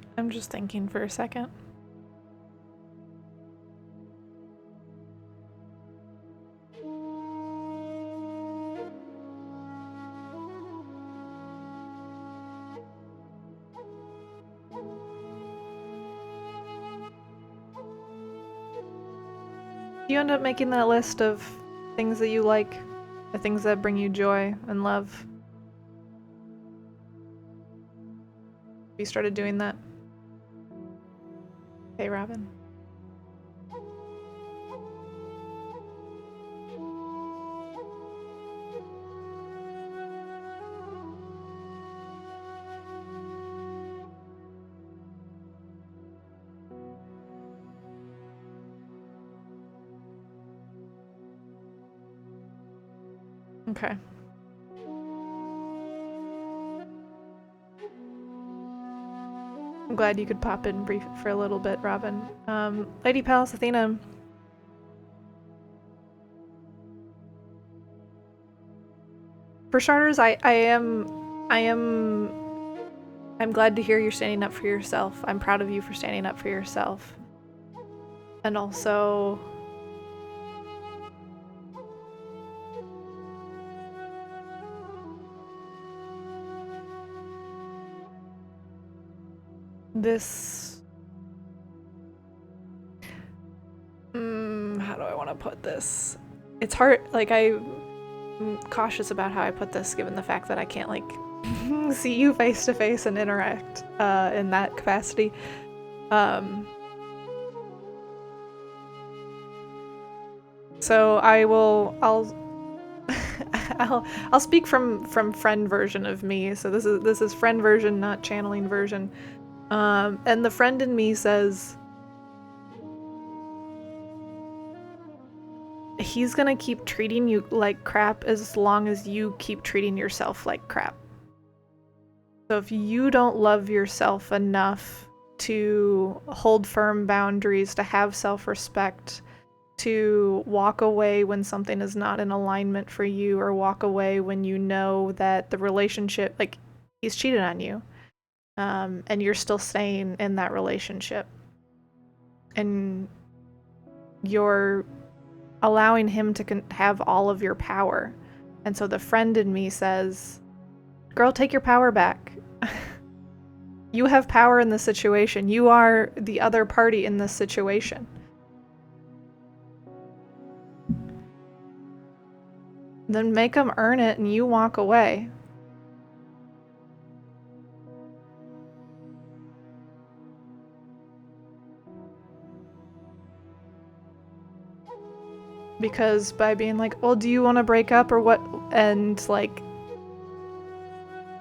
thinking for a second. You end up making that list of things that you like, the things that bring you joy and love. You started doing that? Hey, Robin. Okay. I'm glad you could pop in brief for a little bit, Robin. Lady Palace Athena. For starters, I'm glad to hear you're standing up for yourself. I'm proud of you for standing up for yourself. And also, this, how do I want to put this? It's hard, like I'm cautious about how I put this given the fact that I can't like see you face to face and interact in that capacity. So I'll speak from friend version of me. So this is friend version, not channeling version. And the friend in me says he's gonna keep treating you like crap as long as you keep treating yourself like crap. So if you don't love yourself enough to hold firm boundaries, to have self-respect, to walk away when something is not in alignment for you, or walk away when you know that the relationship, like, he's cheated on you, and you're still staying in that relationship, and you're allowing him to have all of your power. And so the friend in me says, girl, take your power back. You have power in this situation. You are the other party in this situation. Then make them earn it and you walk away. Because by being like, well, do you want to break up or what? And like,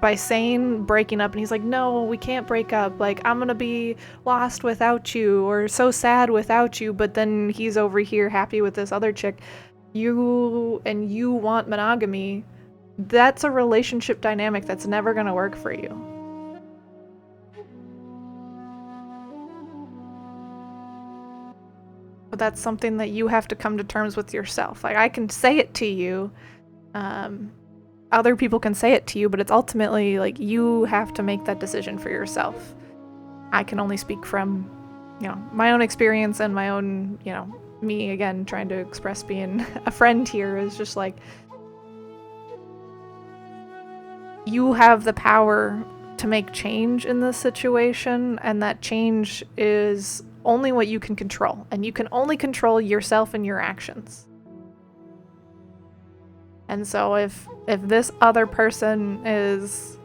by saying breaking up, and he's like, no, we can't break up. Like, I'm gonna be lost without you or so sad without you. But then he's over here happy with this other chick. You want monogamy. That's a relationship dynamic that's never gonna work for you. But that's something that you have to come to terms with yourself. Like, I can say it to you, other people can say it to you, but it's ultimately like you have to make that decision for yourself. I can only speak from, my own experience and my own, me again trying to express being a friend here is just like, you have the power to make change in this situation, and that change is only what you can control, and you can only control yourself and your actions. And so if this other person is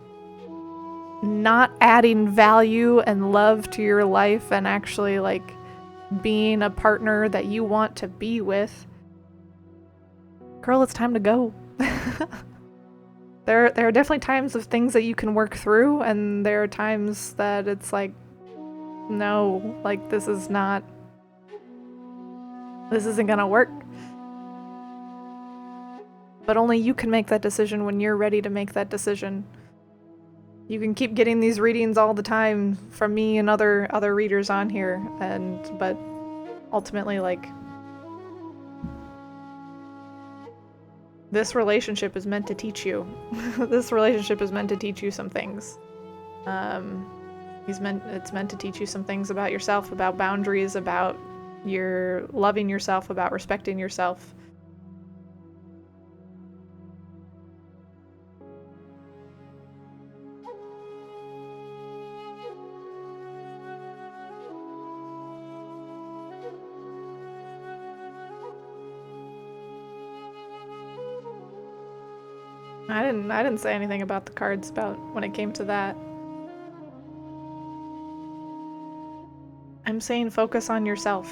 not adding value and love to your life and actually like being a partner that you want to be with, girl, it's time to go. There are definitely times of things that you can work through, and there are times that it's like, no, like this isn't gonna work. But only you can make that decision when you're ready to make that decision. You can keep getting these readings all the time from me and other readers on here, but ultimately, like, this relationship is meant to teach you. This relationship is meant to teach you some things. It's meant to teach you some things about yourself, about boundaries, about your loving yourself, about respecting yourself. I didn't say anything about the cards about when it came to that. I'm saying focus on yourself.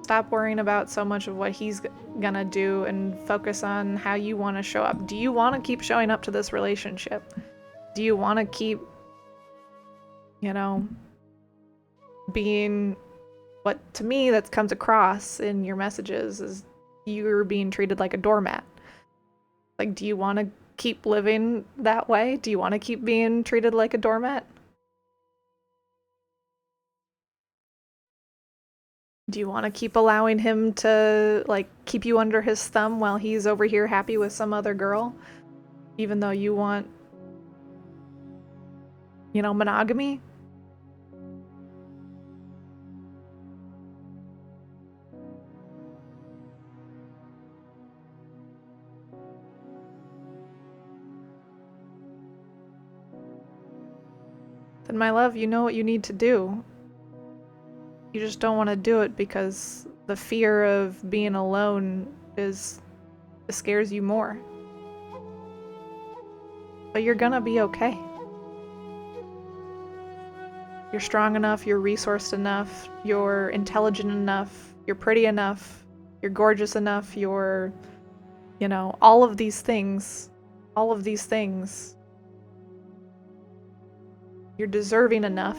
Stop worrying about so much of what he's gonna do and focus on how you want to show up. Do you want to keep showing up to this relationship? Do you want to keep, being what to me that comes across in your messages is you're being treated like a doormat. Like, do you want to keep living that way? Do you want to keep being treated like a doormat? Do you want to keep allowing him to, like, keep you under his thumb while he's over here happy with some other girl? Even though you want, monogamy? Then, my love, you know what you need to do. You just don't want to do it because the fear of being alone scares you more. But you're gonna be okay. You're strong enough, you're resourced enough, you're intelligent enough, you're pretty enough, you're gorgeous enough, you're, all of these things. You're deserving enough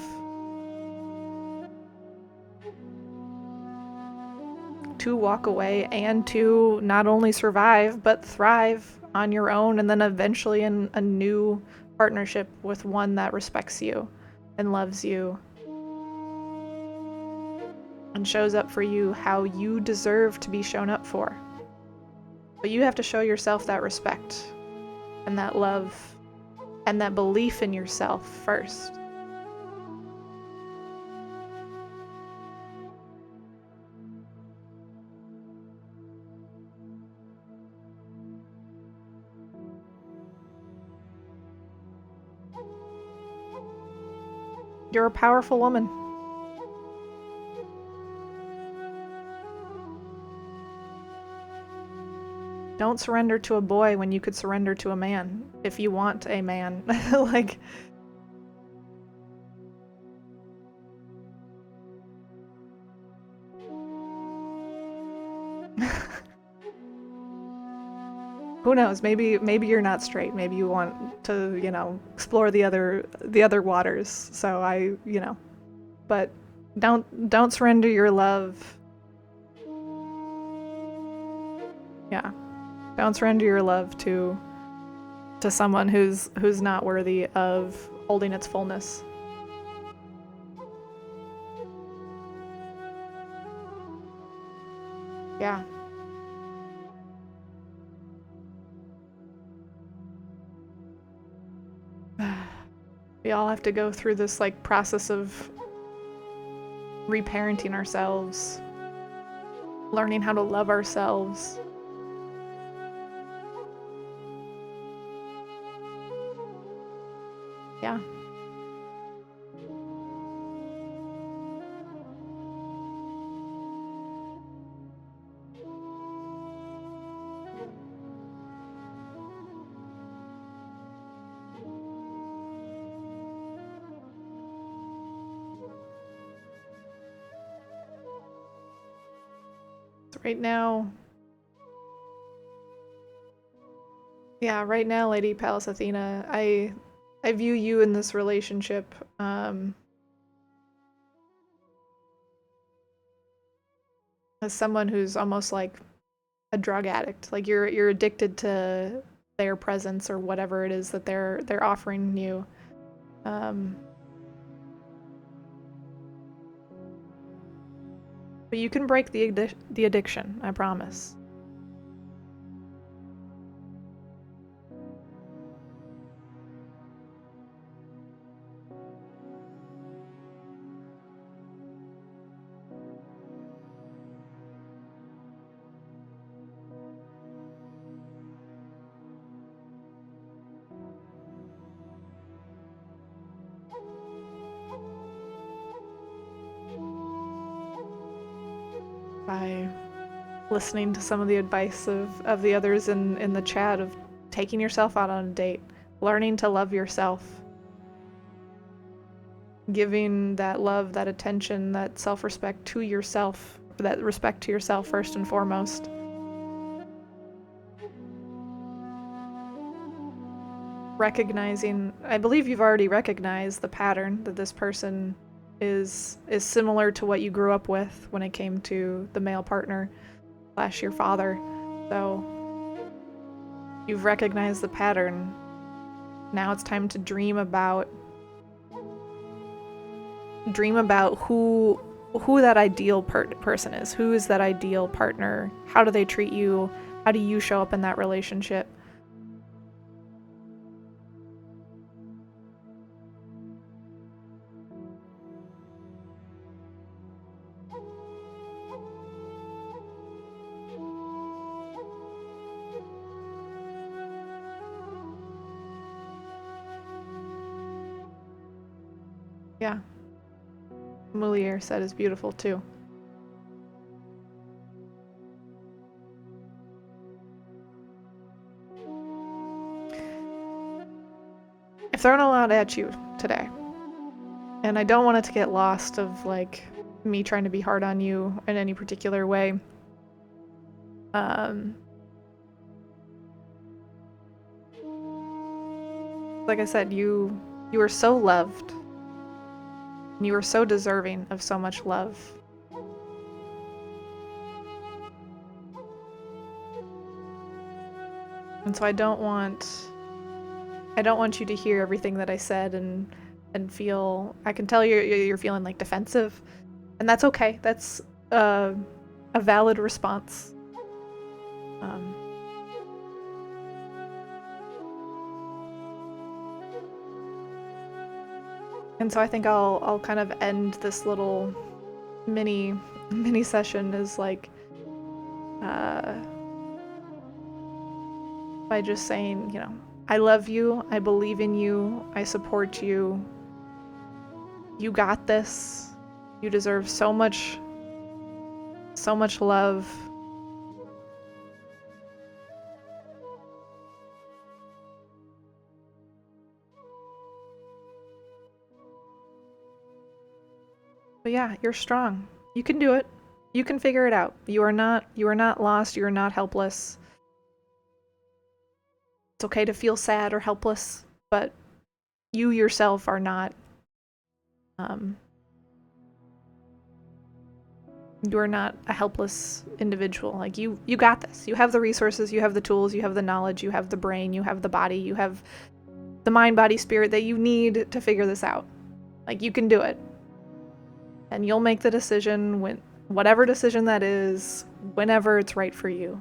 to walk away and to not only survive, but thrive on your own, and then eventually in a new partnership with one that respects you and loves you and shows up for you how you deserve to be shown up for. But you have to show yourself that respect and that love and that belief in yourself first. You're a powerful woman. Don't surrender to a boy when you could surrender to a man, if you want a man. Like... Who knows? Maybe you're not straight. Maybe you want to, explore the other waters. So but don't surrender your love. Yeah. Don't surrender your love to someone who's not worthy of holding its fullness. Yeah. We all have to go through this process of reparenting ourselves, learning how to love ourselves. Yeah. Right now, yeah, right now, Lady Pallas Athena, I view you in this relationship as someone who's almost like a drug addict. Like you're addicted to their presence or whatever it is that they're offering you. But you can break the addiction, I promise. By listening to some of the advice of the others in the chat of taking yourself out on a date, learning to love yourself, giving that love, that attention, that self-respect to yourself, that respect to yourself first and foremost. Recognizing, I believe you've already recognized the pattern that this person is similar to what you grew up with when it came to the male partner / your father. So you've recognized the pattern. Now it's time to dream about who that ideal person is. Who is that ideal partner? How do they treat you? How do you show up in that relationship? Yeah. Moliere said is beautiful too. I've thrown a lot at you today. And I don't want it to get lost of like me trying to be hard on you in any particular way. Like I said, you are so loved. And you are so deserving of so much love. And so I don't want you to hear everything that I said and feel, I can tell you're feeling like defensive, and that's okay. That's a valid response. And so I think I'll kind of end this little mini session as like by just saying, you know, I love you, I believe in you, I support you. You got this. You deserve so much love. But yeah, you're strong. You can do it. You can figure it out. You are not lost, you are not helpless. It's okay to feel sad or helpless, but you yourself are not you are not a helpless individual. Like you got this. You have the resources, you have the tools, you have the knowledge, you have the brain, you have the body, you have the mind, body, spirit that you need to figure this out. Like you can do it. And you'll make the decision when whatever decision that is, whenever it's right for you.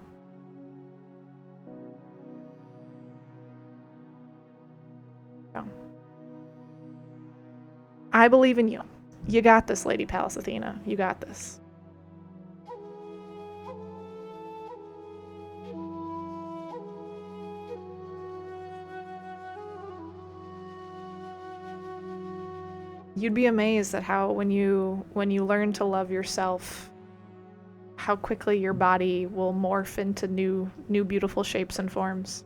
So, I believe in you. You got this, Lady Pallas Athena. You got this. you'd be amazed at how when you learn to love yourself, how quickly your body will morph into new beautiful shapes and forms.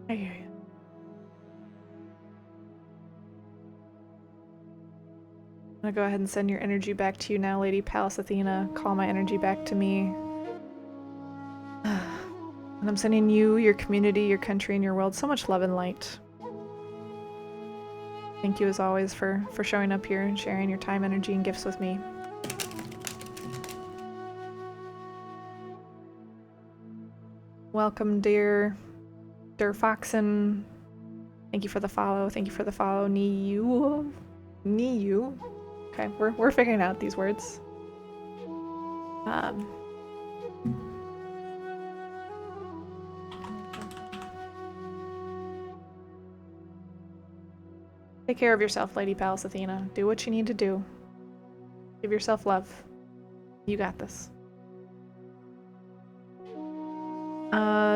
I hear you. I'm gonna go ahead and send your energy back to you now, Lady Pallas Athena. Call my energy back to me. And I'm sending you, your community, your country, and your world so much love and light. Thank you as always for showing up here and sharing your time, energy, and gifts with me. Welcome, dear Foxen. Thank you for the follow. Thank you for the follow. Niyu. Okay, we're figuring out these words. Take care of yourself, Lady Pallas Athena. Do what you need to do. Give yourself love. You got this.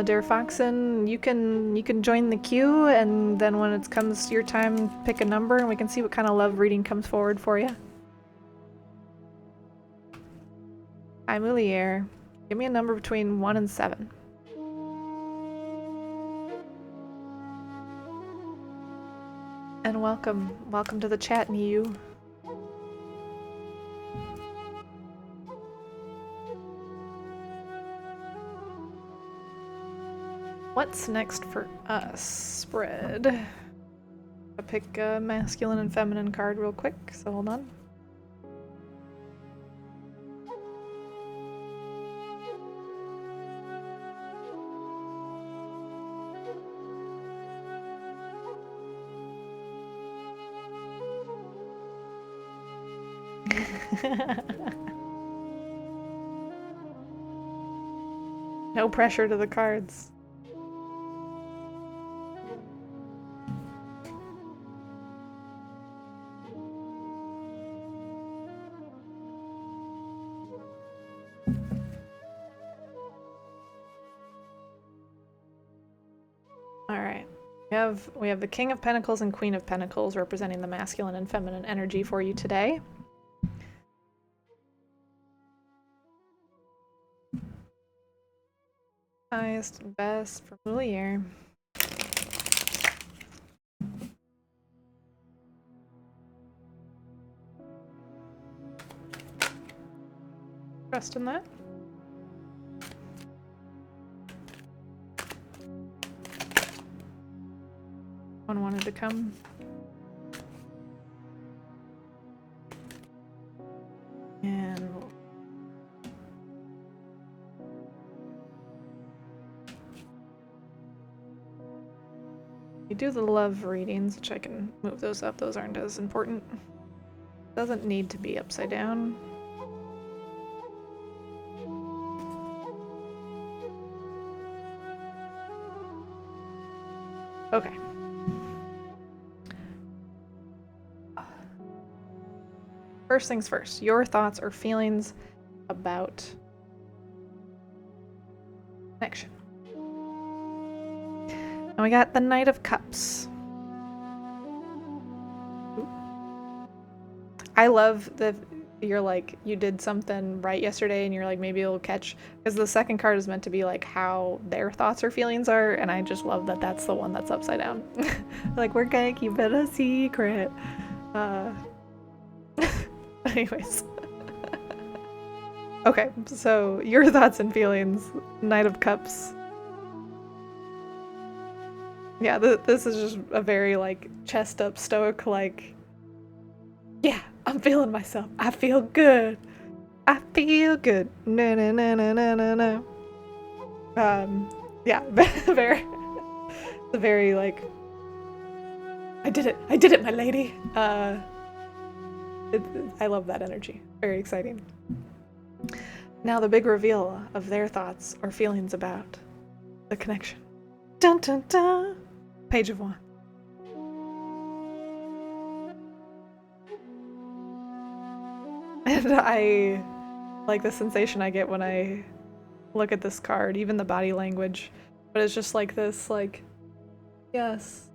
Dear Foxen, you can join the queue, and then when it comes your time, pick a number, and we can see what kind of love reading comes forward for you. Hi, Mulier. Give me a number between 1 and 7. And welcome to the chat, Niyu. What's next for us? Spread. I'll pick a masculine and feminine card real quick, so hold on. No pressure to the cards. Alright. We have the King of Pentacles and Queen of Pentacles representing the masculine and feminine energy for you today. Highest and best for Mulier. Trust in that. One wanted to come. And we do the love readings, which I can move those up. Those aren't as important. Doesn't need to be upside down. Okay. First things first, your thoughts or feelings about connection. And we got the Knight of Cups. Ooh. I love that you're like, you did something right yesterday and you're like, maybe it'll catch, because the second card is meant to be like how their thoughts or feelings are, and I just love that that's the one that's upside down. Like, we're gonna keep it a secret. Anyways. Okay, so your thoughts and feelings, Knight of Cups. Yeah, this is just a very, like, chest up, stoic, like, yeah, I'm feeling myself. I feel good. I feel good. No, no, no, no, no, no, no. Yeah, very, it's a very, like, I did it, my lady. I love that energy. Very exciting. Now the big reveal of their thoughts or feelings about the connection. Dun dun dun! Page of Wands. And I like the sensation I get when I look at this card, even the body language. But it's just like this, like, yes,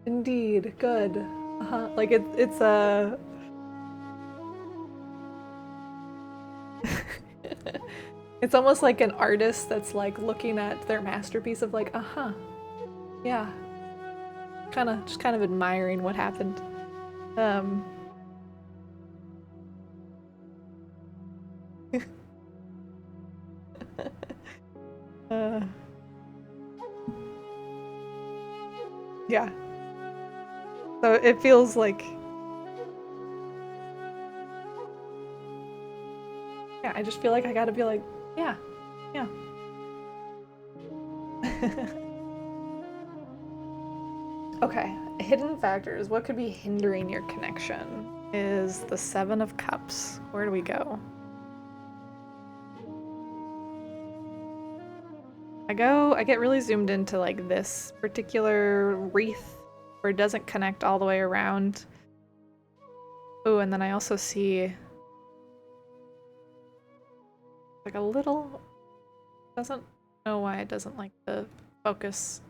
indeed, good. Like it's a. It's almost like an artist that's like looking at their masterpiece of like, yeah, just kind of admiring what happened. uh, yeah. So it feels like, yeah, I just feel like I gotta be like, yeah, yeah. Okay, hidden factors. What could be hindering your connection? Is the Seven of Cups. Where do we go? I get really zoomed into like this particular wreath where it doesn't connect all the way around. Oh, and then I also see like a little, doesn't know why it doesn't like the focus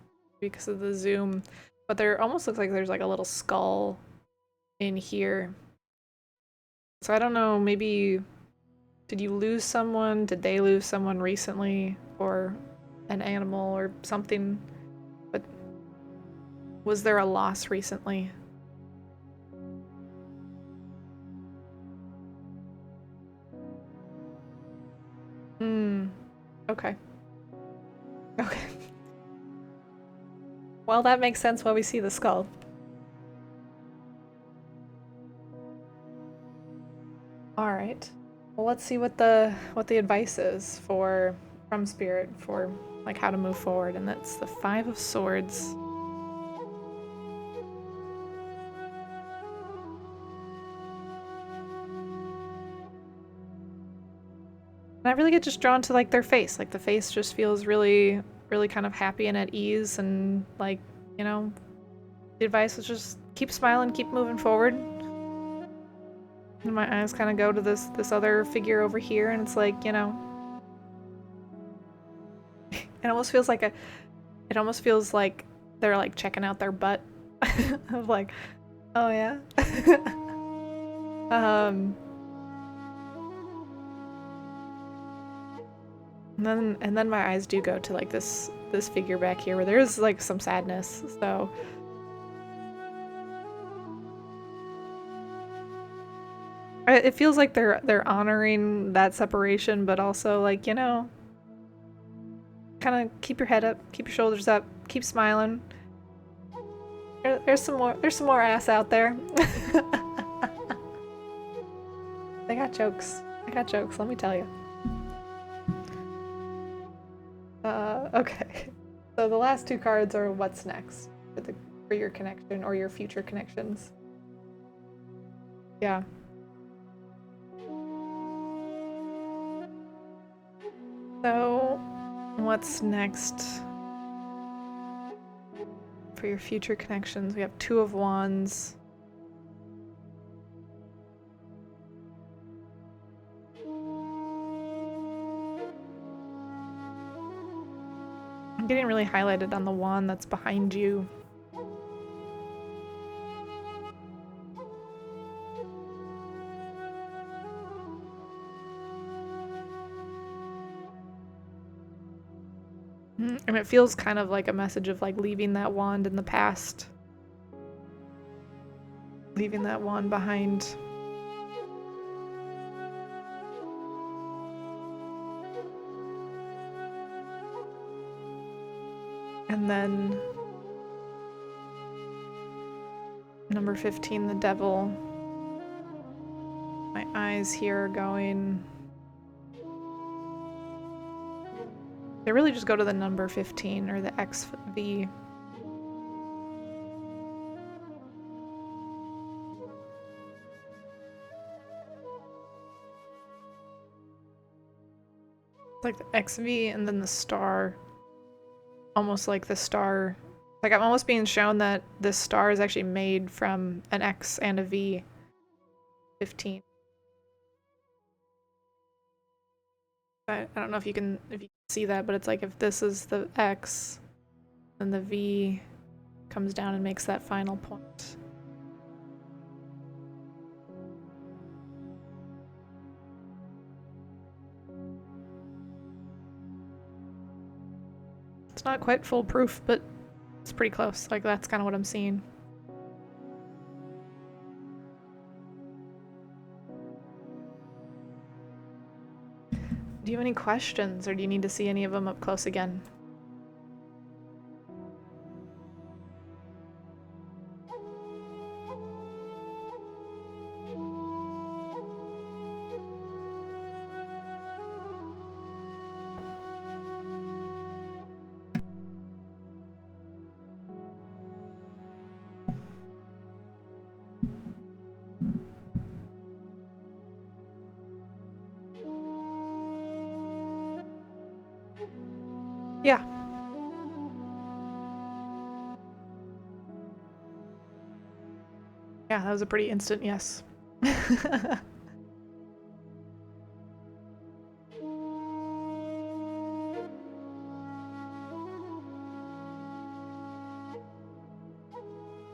because of the zoom, but there almost looks like there's like a little skull in here. So I don't know, maybe did you lose someone? Did they lose someone recently? Or an animal or something? But was there a loss recently? Okay. Okay. Well, that makes sense why we see the skull. All right. Well, let's see what the advice is from Spirit for like how to move forward, and that's the Five of Swords. And I really get just drawn to like their face. Like the face just feels really, really kind of happy and at ease, and like, you know, the advice is just keep smiling, keep moving forward. And my eyes kind of go to this other figure over here, and it's like, you know, it almost feels like it almost feels like they're like checking out their butt. Of like, oh yeah. And then my eyes do go to like this figure back here where there's like some sadness. So it feels like they're honoring that separation, but also like, you know, kind of keep your head up, keep your shoulders up, keep smiling. There's some more ass out there. They got jokes. I got jokes, let me tell you. Okay. So the last two cards are what's next for your connection or your future connections. Yeah. So, what's next for your future connections? We have Two of Wands. I'm getting really highlighted on the wand that's behind you. And it feels kind of like a message of like leaving that wand in the past. Leaving that wand behind. And then number 15, the devil. My eyes here are going. They really just go to the number 15 or the XV. Like the XV and then the star. Almost like the star. Like I'm almost being shown that this star is actually made from an X and a V. 15. I don't know if you can see that, but it's like if this is the X, then the V comes down and makes that final point. It's not quite foolproof, but it's pretty close. Like, that's kind of what I'm seeing. Do you have any questions, or do you need to see any of them up close again? Yeah. Yeah, that was a pretty instant yes.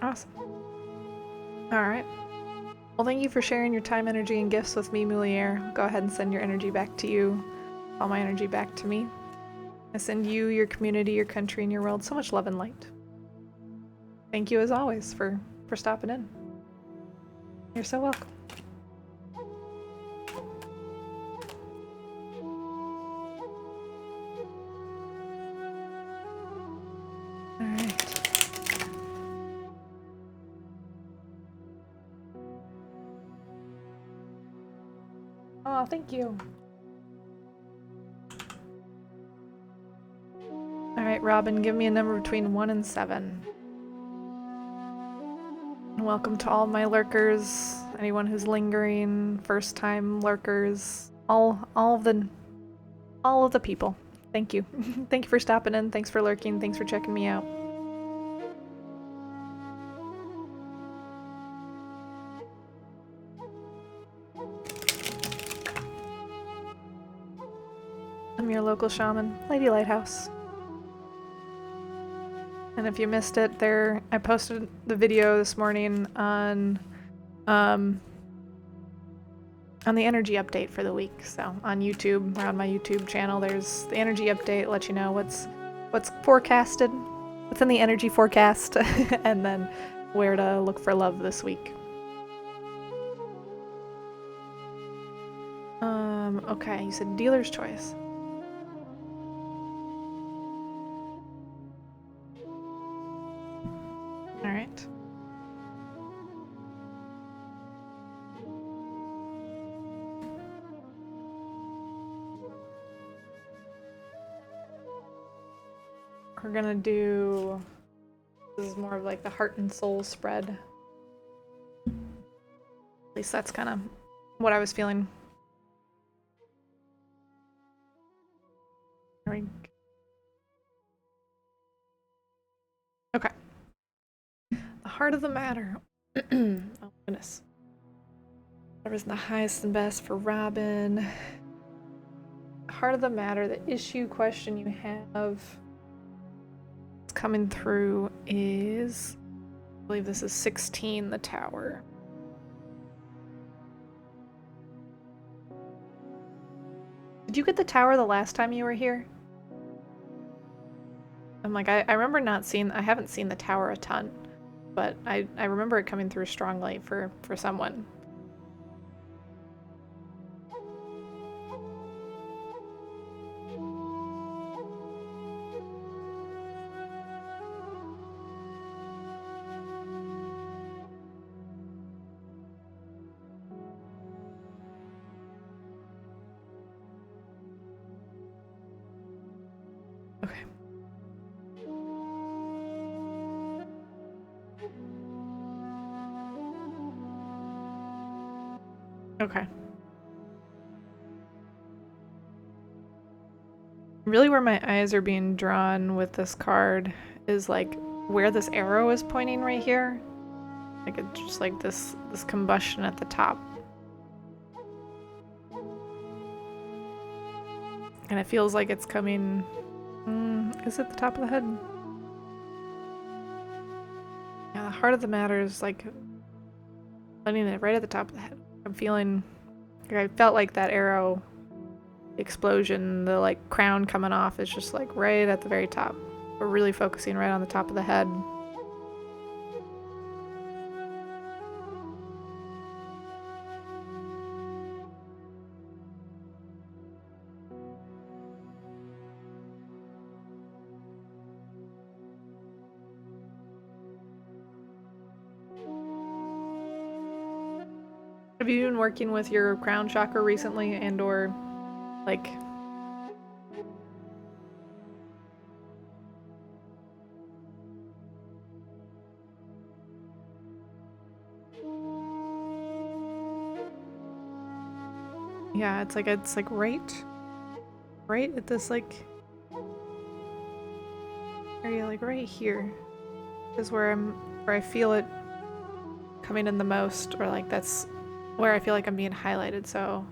Awesome. Alright. Well, thank you for sharing your time, energy, and gifts with me, Mulier. Go ahead and send your energy back to you. All my energy back to me. I send you, your community, your country, and your world so much love and light. Thank you as always for stopping in. You're so welcome. Alright. Oh, thank you. Alright, Robin, give me a number between 1 and 7. And welcome to all my lurkers, anyone who's lingering, first-time lurkers, all of the people. Thank you. Thank you for stopping in, thanks for lurking, thanks for checking me out. I'm your local shaman, Lady Lighthouse. And if you missed it, I posted the video this morning on the energy update for the week. So on YouTube, or on my YouTube channel, there's the energy update, let you know what's forecasted, what's in the energy forecast, and then where to look for love this week. Okay, you said dealer's choice. Alright. We're gonna do... This is more of like the heart and soul spread. At least that's kind of what I was feeling. Okay. The heart of the matter. Oh, goodness. Whatever's the highest and best for Robin. The heart of the matter, the issue question you have coming through is, I believe this is 16, the tower. Did you get the tower the last time you were here? I'm like, I remember not seeing, I haven't seen the tower a ton, but I remember it coming through strongly for someone. Okay. Okay. Really where my eyes are being drawn with this card is like where this arrow is pointing right here. Like it's just like this combustion at the top. And it feels like it's coming... is it the top of the head? Yeah, the heart of the matter is like letting it right at the top of the head. I'm feeling... I felt like that arrow explosion, the like crown coming off is just like right at the very top. We're really focusing right on the top of the head. Have you been working with your crown chakra recently and or like yeah, it's like right at this like area, like right here is where I feel it coming in the most, or like that's where I feel like I'm being highlighted. So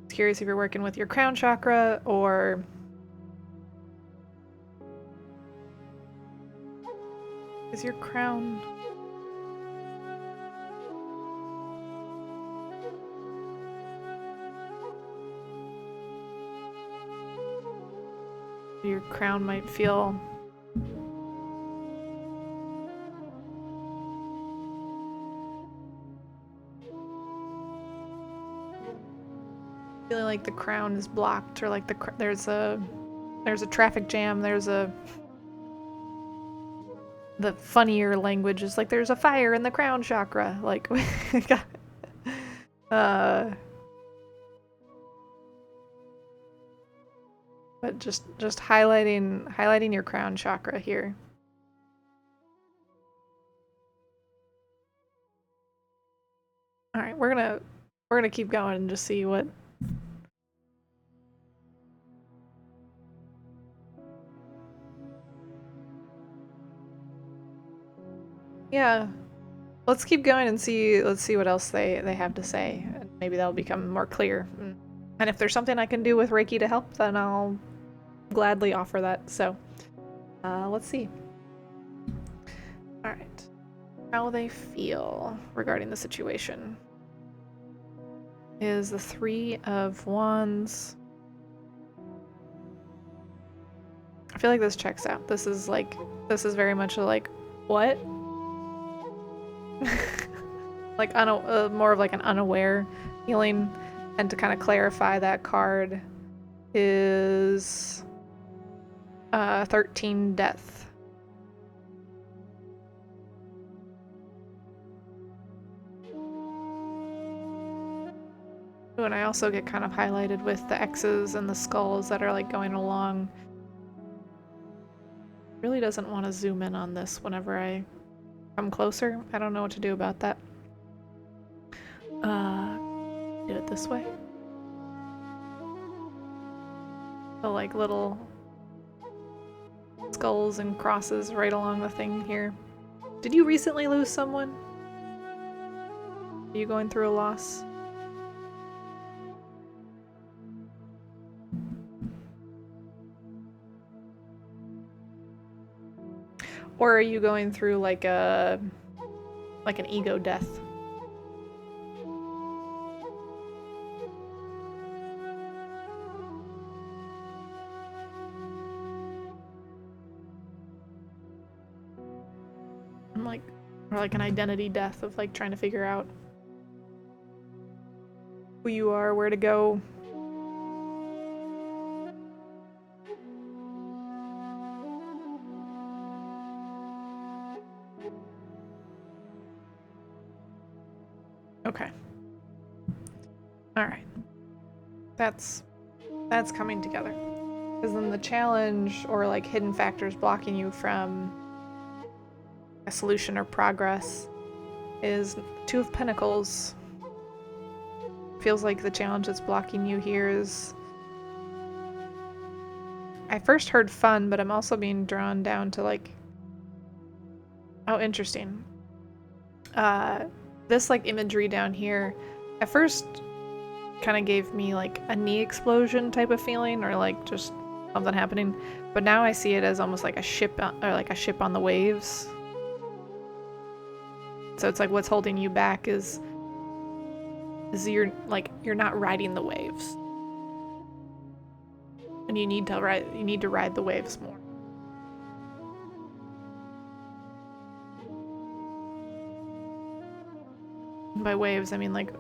I'm curious if you're working with your crown chakra or is your crown might feel feeling like the crown is blocked, or like there's a traffic jam, the funnier language is like there's a fire in the crown chakra, like but just highlighting your crown chakra here. All right, we're gonna keep going and just see what. Yeah, let's keep going and see. Let's see what else they have to say, and maybe that'll become more clear. And if there's something I can do with Reiki to help, then I'll gladly offer that. So, let's see. All right, how they feel regarding the situation is the 3 of Wands. I feel like this checks out. This is very much a like, what? Like more of like an unaware feeling. And to kind of clarify, that card is 13 death. Ooh, and I also get kind of highlighted with the X's and the skulls that are like going along. Really doesn't want to zoom in on this whenever I come closer. I don't know what to do about that. Do it this way. So like little skulls and crosses right along the thing here. Did you recently lose someone? Are you going through a loss? Or are you going through like an ego death? Or like an identity death of like trying to figure out who you are, where to go. Okay. All right. That's coming together. Because then the challenge or like hidden factors blocking you from a solution or progress is 2 of Pentacles. Feels like the challenge that's blocking you here is... I first heard fun, but I'm also being drawn down to like... Oh, interesting. This like imagery down here, at first kind of gave me like a knee explosion type of feeling, or like just something happening. But now I see it as almost like a ship, or like a ship on the waves. So it's like what's holding you back is you're not riding the waves, and you need to ride the waves more. And by waves, I mean like,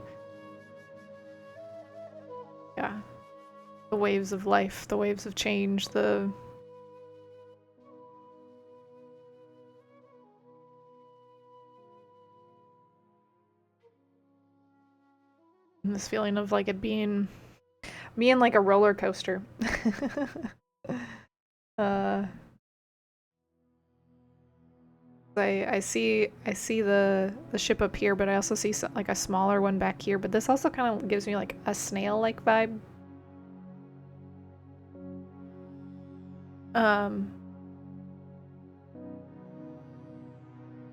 yeah, the waves of life, the waves of change, and this feeling of like it being like a roller coaster. I see the ship up here, but I also see like a smaller one back here. But this also kind of gives me like a snail-like vibe.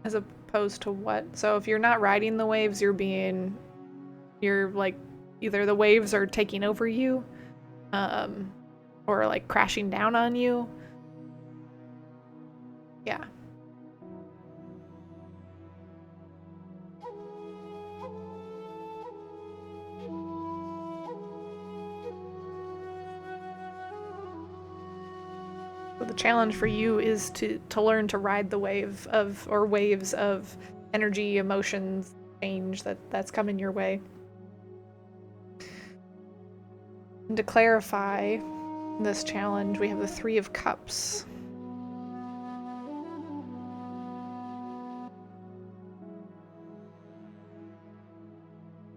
As opposed to what? So if you're not riding the waves, you're like either the waves are taking over you, or like crashing down on you. Yeah. So the challenge for you is to learn to ride the waves of energy, emotions, change that's coming your way. And to clarify this challenge, we have the 3 of Cups.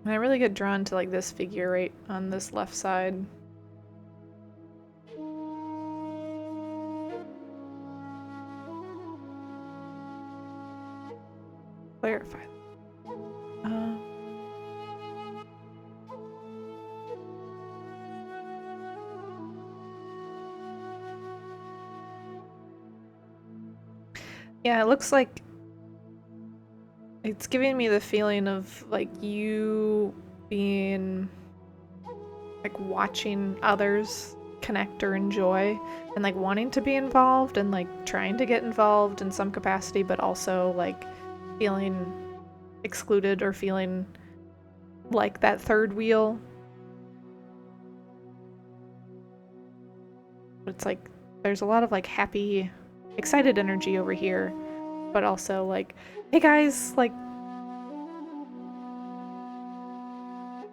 And I really get drawn to like this figure right on this left side. Clarify. Yeah, it looks like it's giving me the feeling of like you being like watching others connect or enjoy, and like wanting to be involved and like trying to get involved in some capacity, but also like feeling excluded or feeling like that third wheel. It's like there's a lot of like happy, excited energy over here, but also like, hey guys, like,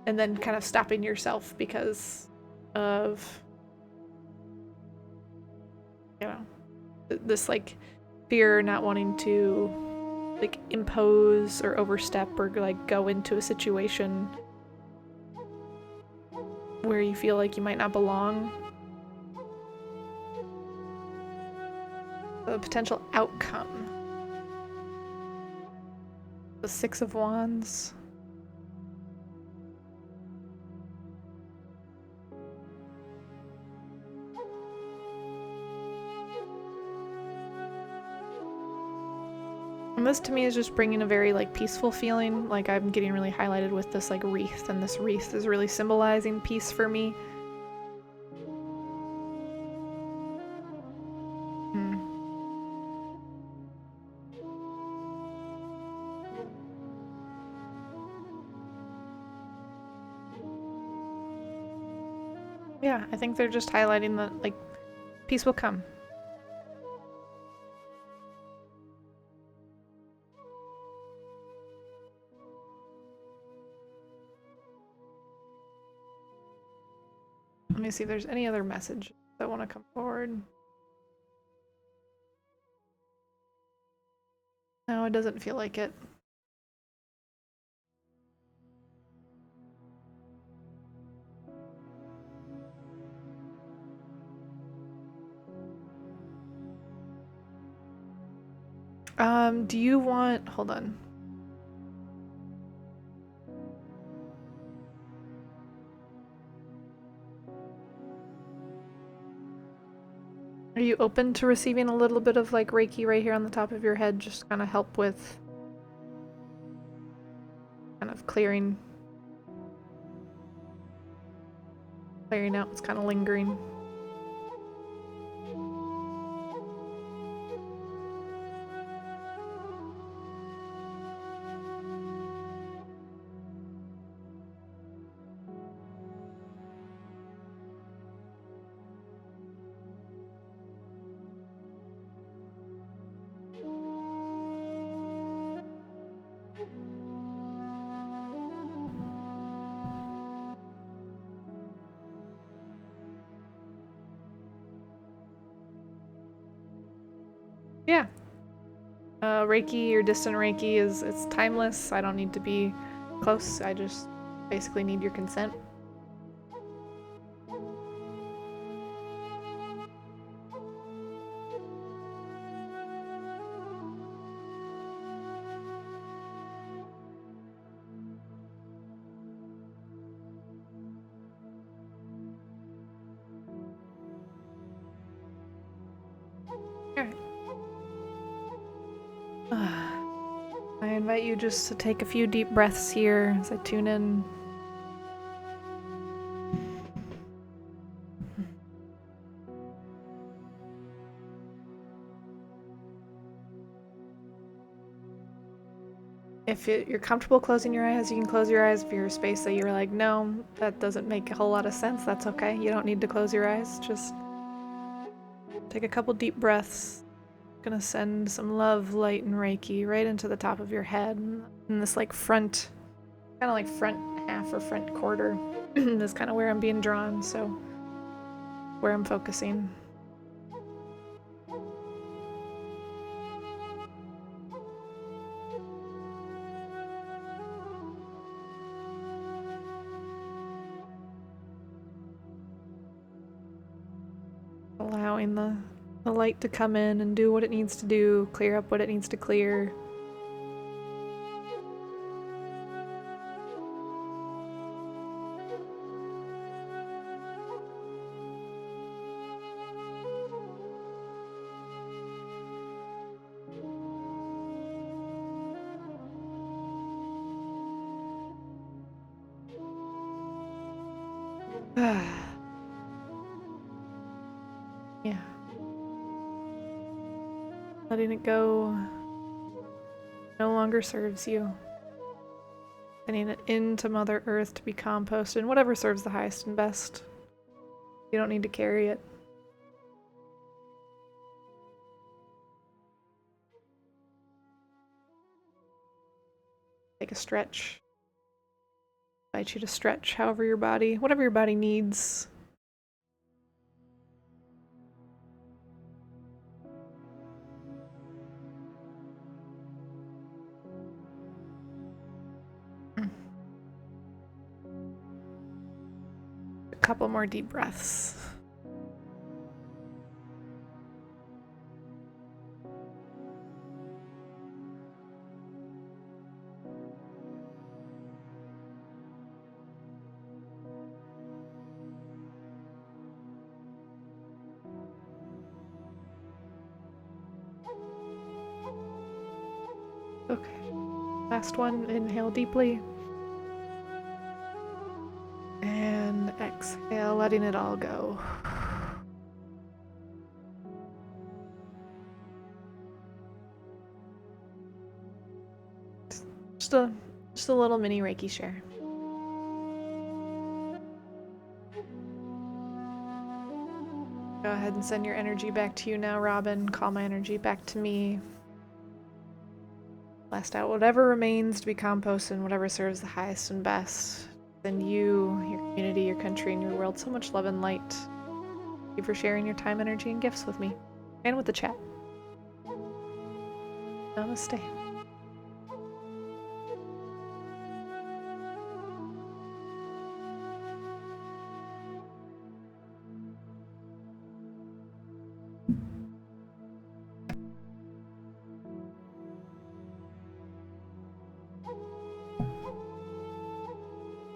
and then kind of stopping yourself because of, you know, this like fear, not wanting to like impose or overstep or like go into a situation where you feel like you might not belong. The potential outcome. The 6 of Wands. And this to me is just bringing a very like peaceful feeling. Like I'm getting really highlighted with this like wreath, and this wreath is really symbolizing peace for me. Yeah, I think they're just highlighting that like peace will come. Let me see if there's any other message that want to come forward. No, it doesn't feel like it. Do you want... Hold on. Are you open to receiving a little bit of like Reiki right here on the top of your head? Just kind of help with kind of clearing. clearing out what's kind of lingering. Yeah. Reiki or distant Reiki it's timeless. I don't need to be close. I just basically need your consent. I invite you just to take a few deep breaths here as I tune in. If you're comfortable closing your eyes, you can close your eyes. If you're a space that you're like, no, that doesn't make a whole lot of sense, that's okay. You don't need to close your eyes. Just take a couple deep breaths. Gonna send some love, light, and Reiki right into the top of your head. And this like front, kind of like front half or front quarter is kind of where I'm being drawn, so where I'm focusing. Allowing the light to come in and do what it needs to do, clear up what it needs to clear. Yeah. Letting it go no longer serves you. Sending it into Mother Earth to be composted, and whatever serves the highest and best. You don't need to carry it. Take a stretch. I invite you to stretch however your body, whatever your body needs. A couple more deep breaths. Okay. Last one, inhale deeply. And exhale, letting it all go. Just a little mini Reiki share. Go ahead and send your energy back to you now, Robin. Call my energy back to me. Blast out whatever remains to be composted and whatever serves the highest and best. Send you, your community, your country, and your world so much love and light. Thank you for sharing your time, energy, and gifts with me. And with the chat. Namaste.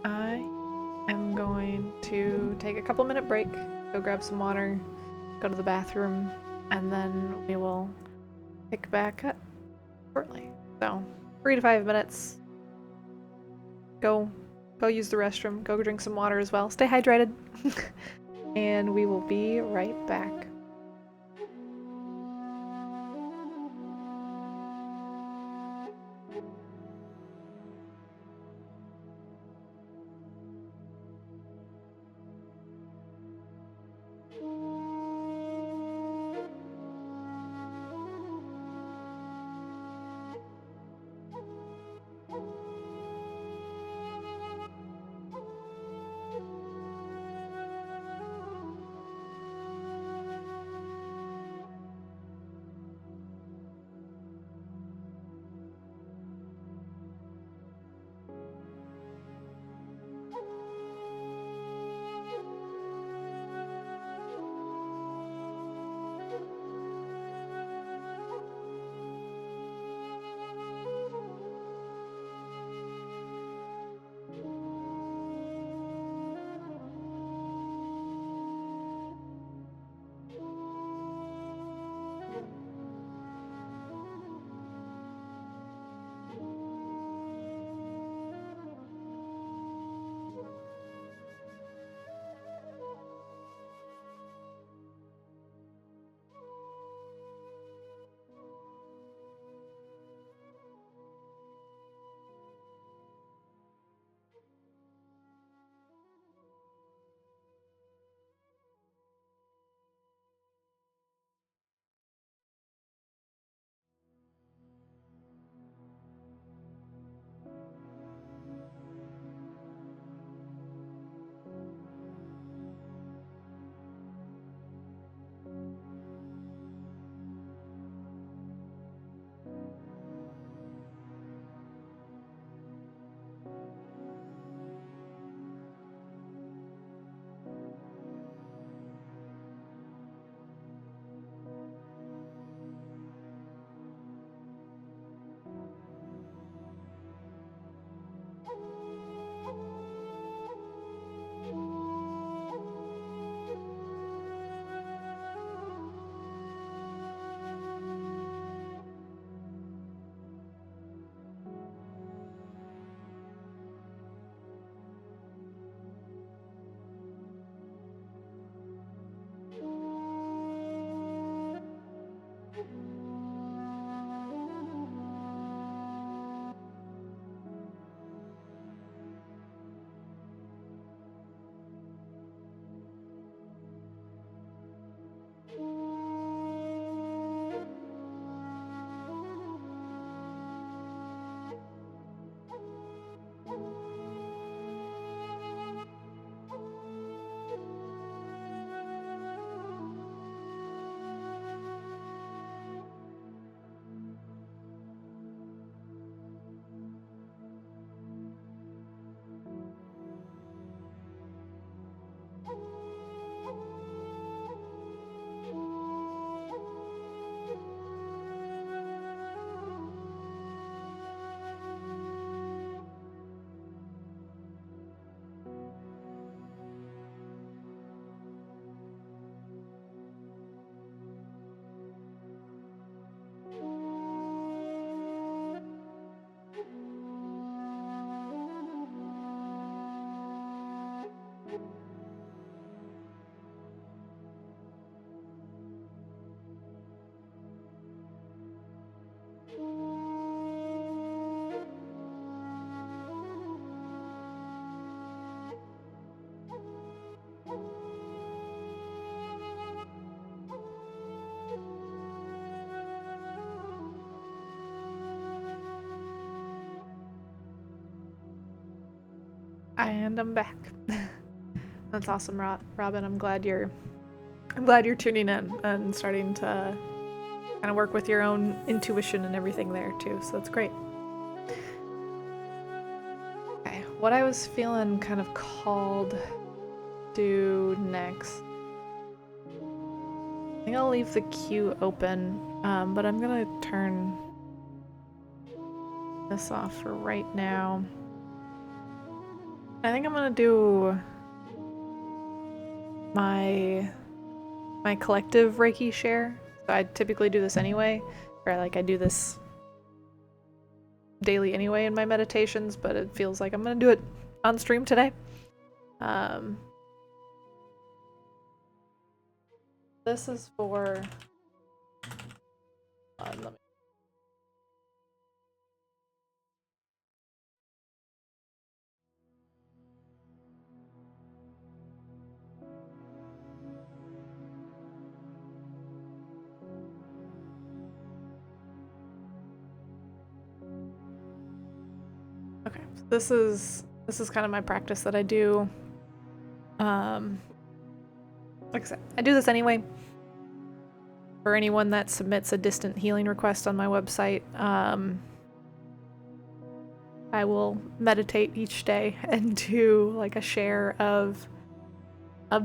I am going to take a couple minute break, go grab some water, go to the bathroom, and then we will pick back up shortly. So 3 to 5 minutes. Go go use the restroom, go drink some water as well. Stay hydrated. And we will be right back. And I'm back. That's awesome, Robin. I'm glad you're tuning in and starting to kind of work with your own intuition and everything there too. So that's great. Okay, what I was feeling kind of called to next. I think I'll leave the queue open, but I'm gonna turn this off for right now. I think I'm gonna do my collective Reiki share. So I typically do this anyway, or I do this daily anyway in my meditations, but it feels like I'm gonna do it on stream today. This is for. Let me. Okay, so this is kind of my practice that I do. Like I said, I do this anyway. For anyone that submits a distant healing request on my website, I will meditate each day and do like a share of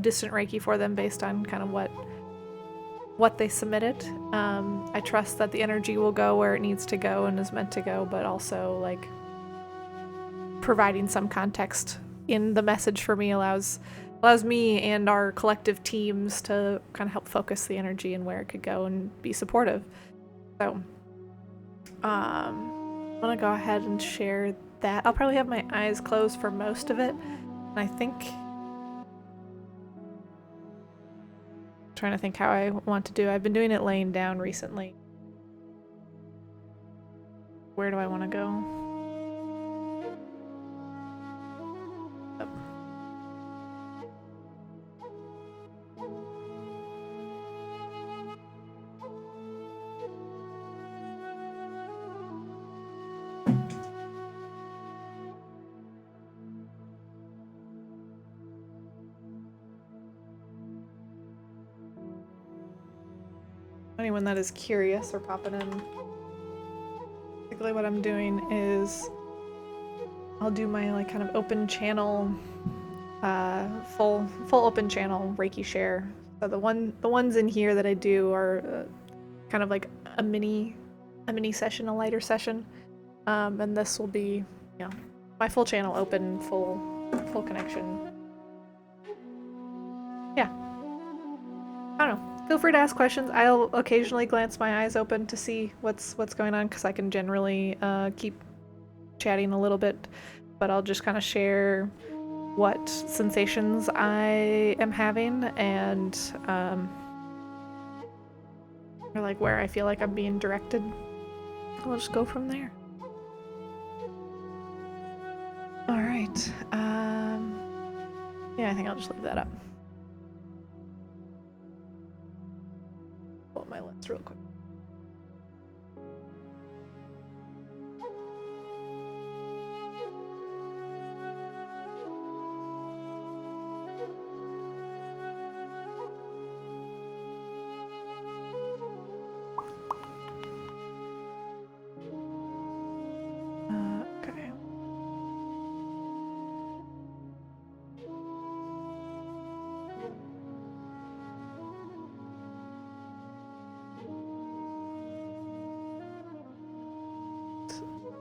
distant Reiki for them based on kind of what they submitted. I trust that the energy will go where it needs to go and is meant to go, but also like providing some context in the message for me allows me and our collective teams to kind of help focus the energy and where it could go and be supportive. So I'm gonna go ahead and share that. I'll probably have my eyes closed for most of it, and I think trying to think how I want to do. I've been doing it laying down recently. Where do I want to go? Oh. Anyone that is curious or popping in, basically what I'm doing is I'll do my like kind of open channel, full open channel Reiki share. So the ones in here that I do are kind of like a mini session, a lighter session, and this will be, you know, my full channel open, full connection. Yeah, I don't know. Feel free to ask questions. I'll occasionally glance my eyes open to see what's going on, because I can generally keep chatting a little bit, but I'll just kind of share what sensations I am having and or like where I feel like I'm being directed. I'll just go from there. All right. Yeah, I think I'll just leave that up. Pull up my list real quick. Okay.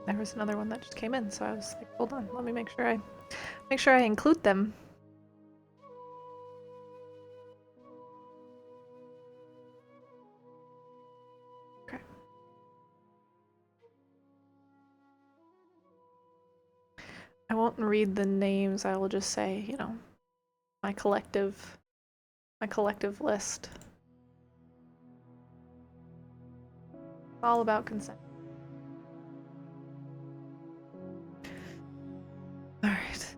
There was another one that just came in, so I was like, hold on, let me make sure I include them. Okay. I won't read the names. I will just say, you know, my collective list. It's all about consent. All right.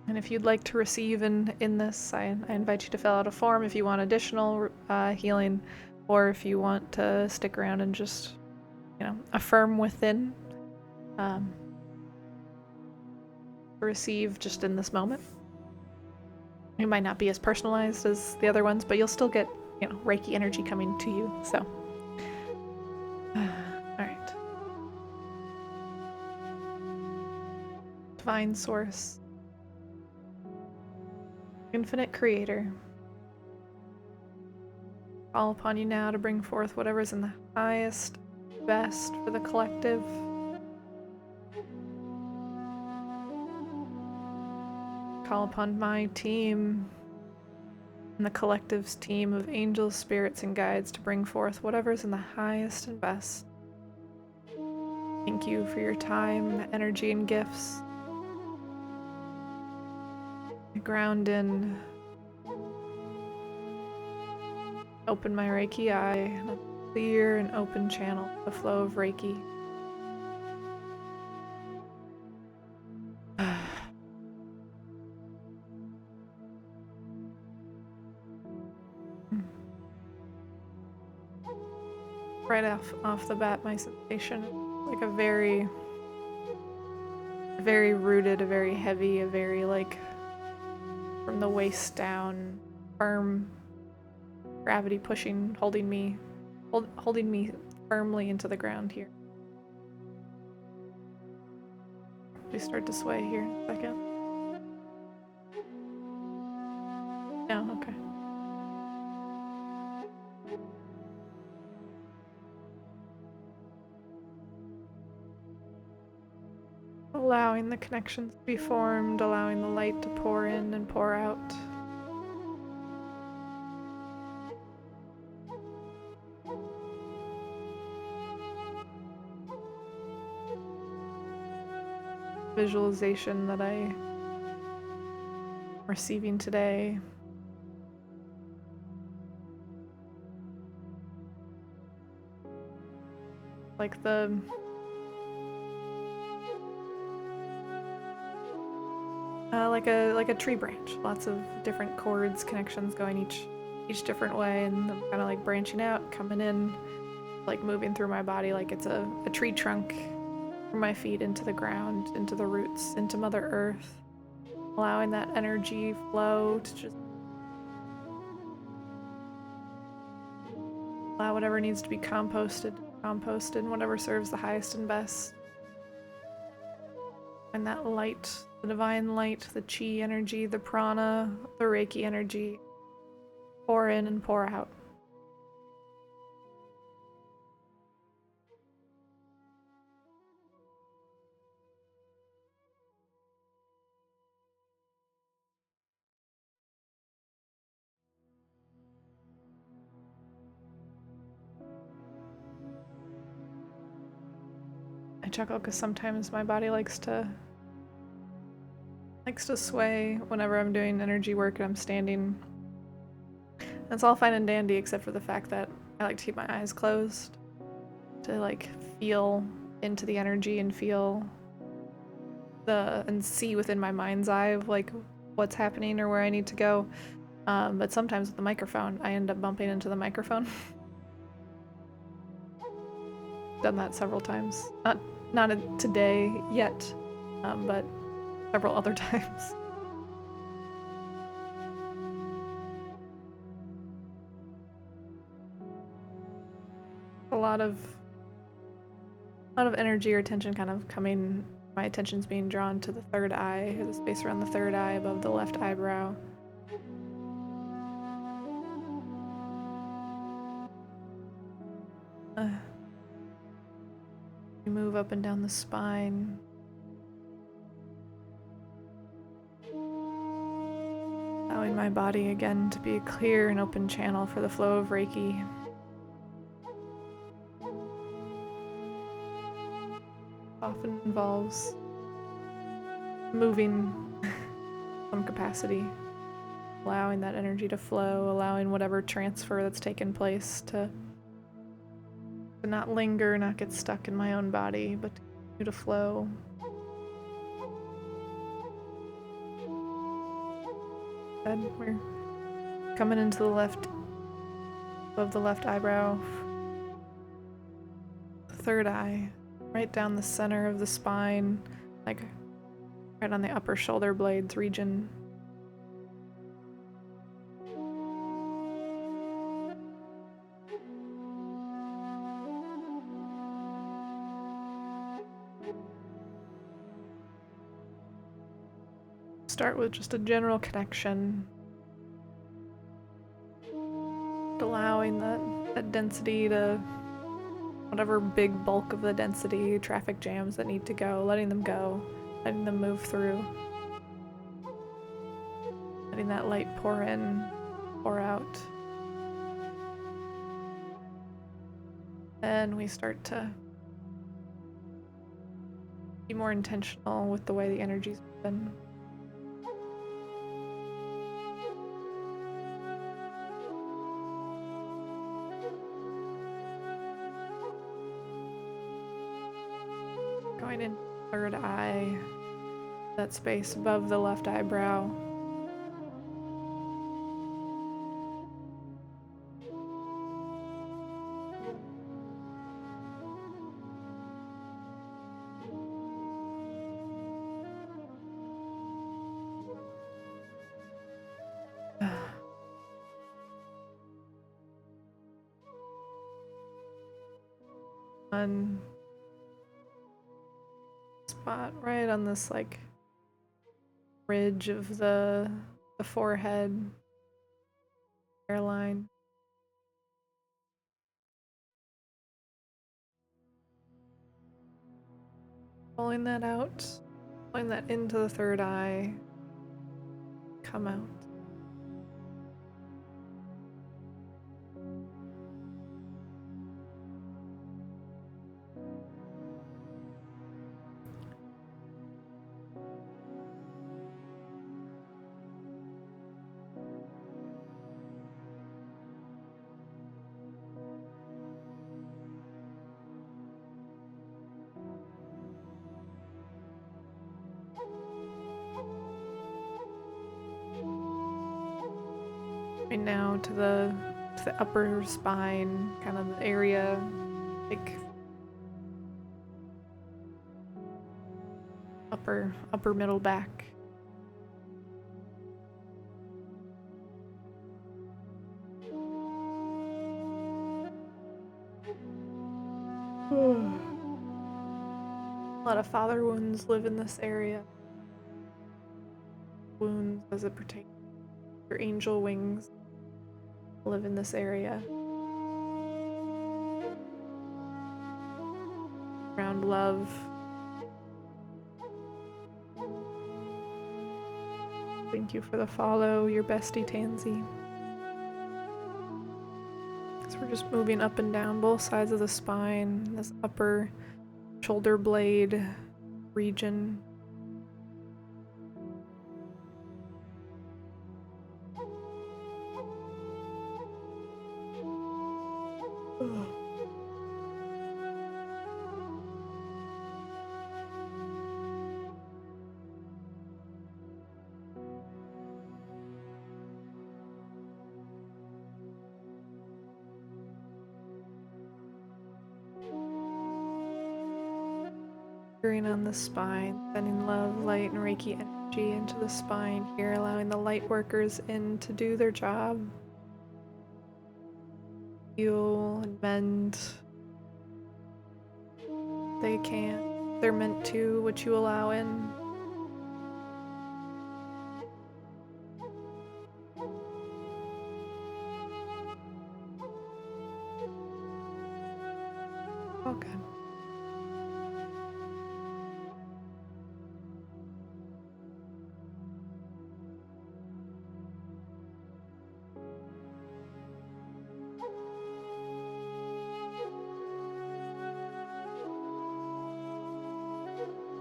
And if you'd like to receive in this, I invite you to fill out a form if you want additional healing, or if you want to stick around and just, you know, affirm within. Receive just in this moment. It might not be as personalized as the other ones, but you'll still get, you know, Reiki energy coming to you. So, all right. Divine Source, Infinite Creator, call upon you now to bring forth whatever's in the highest, best for the collective. Call upon my team and the collective's team of angels, spirits, and guides to bring forth whatever's in the highest and best. Thank you for your time, energy, and gifts. I ground in, open my Reiki eye, and a clear and open channel, the flow of Reiki. Right off the bat, my sensation is like a very rooted, a very heavy, a very like from the waist down, firm gravity pushing, holding me firmly into the ground here. We start to sway here in a second. No, okay. Allowing the connections to be formed, allowing the light to pour in and pour out. Visualization that I'm receiving today. Like like a tree branch. Lots of different chords, connections going each different way, and I'm kind of like branching out, coming in, like moving through my body like it's a tree trunk from my feet into the ground, into the roots, into Mother Earth, allowing that energy flow to just allow whatever needs to be composted, and whatever serves the highest and best. And that light, the divine light, the chi energy, the prana, the Reiki energy, pour in and pour out. I chuckle because sometimes my body likes to sway whenever I'm doing energy work and I'm standing. That's all fine and dandy except for the fact that I like to keep my eyes closed to like feel into the energy and feel and see within my mind's eye of like what's happening or where I need to go. But sometimes with the microphone, I end up bumping into the microphone. Done that several times. Not today yet, but several other times. A lot of energy or attention kind of coming. My attention's being drawn to the third eye, the space around the third eye above the left eyebrow. We move up and down the spine. Allowing my body again to be a clear and open channel for the flow of Reiki. Often involves moving some capacity, allowing that energy to flow, allowing whatever transfer that's taken place to not linger, not get stuck in my own body, but to continue to flow. Good. We're coming into the left, above the left eyebrow, the third eye, right down the center of the spine, like right on the upper shoulder blades region. Start with just a general connection, allowing that density to whatever big bulk of the density, traffic jams that need to go, letting them go, letting them move through, letting that light pour in, pour out. And we start to be more intentional with the way the energy's been. Going in third eye, that space above the left eyebrow. One spot right on this like ridge of the forehead hairline. Pulling that out, pulling that into the third eye, come out. Right now to the upper spine, kind of the area, like upper middle back. A lot of father wounds live in this area. Wounds as it pertains to your angel wings live in this area. Around love. Thank you for the follow, your bestie Tansy. So we're just moving up and down both sides of the spine, this upper shoulder blade region. On the spine, sending love, light, and Reiki energy into the spine here, allowing the light workers in to do their job. Heal and mend. They can. They're meant to, what you allow in. Oh, good.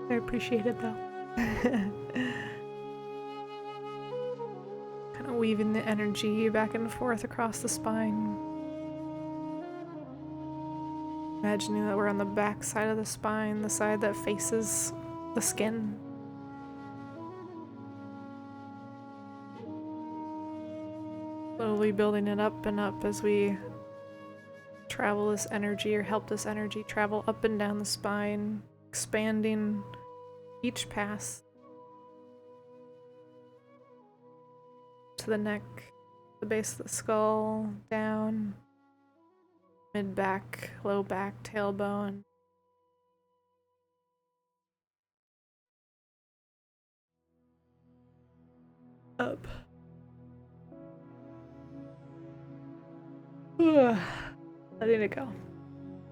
I appreciate it though. Kind of weaving the energy back and forth across the spine. Imagining that we're on the back side of the spine, the side that faces the skin. Slowly building it up and up as we travel this energy or help this energy travel up and down the spine, expanding each pass to the neck, the base of the skull, down, mid-back, low back, tailbone. Up. Letting it go.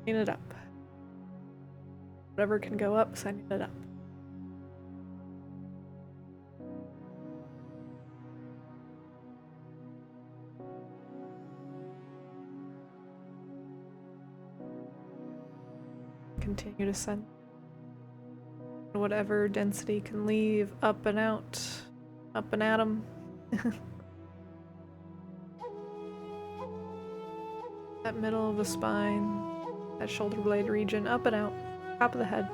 Sending it up. Whatever can go up, sending it up. continue to send whatever density can leave up and out, up and at 'em. That middle of the spine, that shoulder blade region, up and out, top of the head.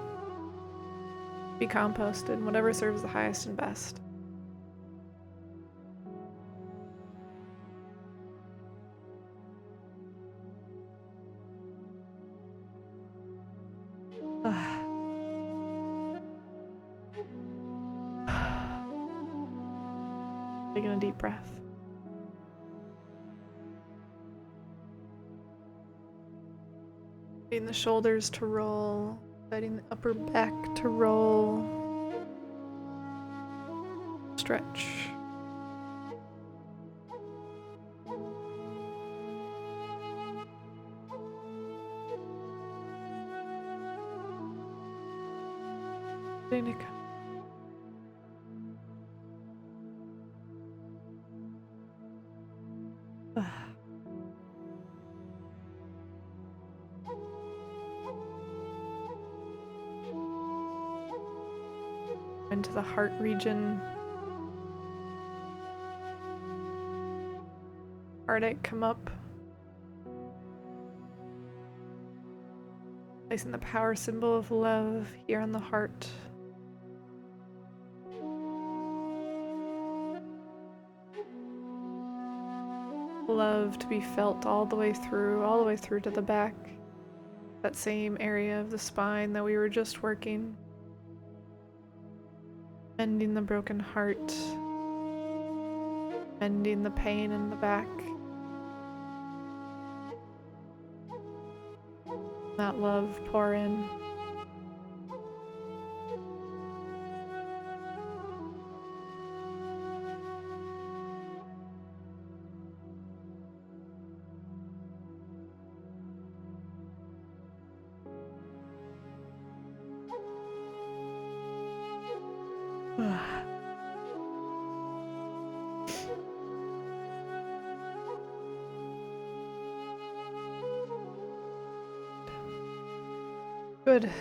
Be composted, whatever serves the highest and best. Taking a deep breath. Getting the shoulders to roll, letting the upper back to roll. Stretch. Letting it go. Into the heart region. Heartache come up. Placing the power symbol of love here on the heart. Love to be felt all the way through to the back. That same area of the spine that we were just working. Mending the broken heart. Mending the pain in the back. That love pour in.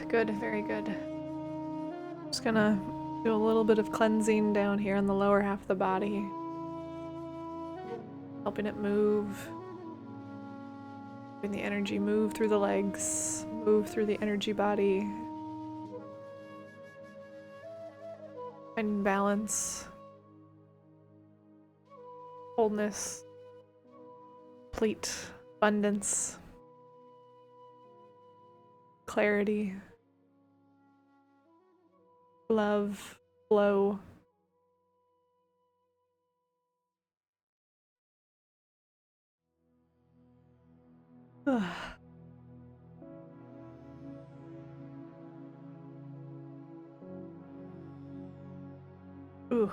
Good, very good. Just gonna do a little bit of cleansing down here in the lower half of the body. Helping it move. Letting the energy move through the legs, move through the energy body. Finding balance. Wholeness. Complete abundance. Clarity, love, flow. Ooh,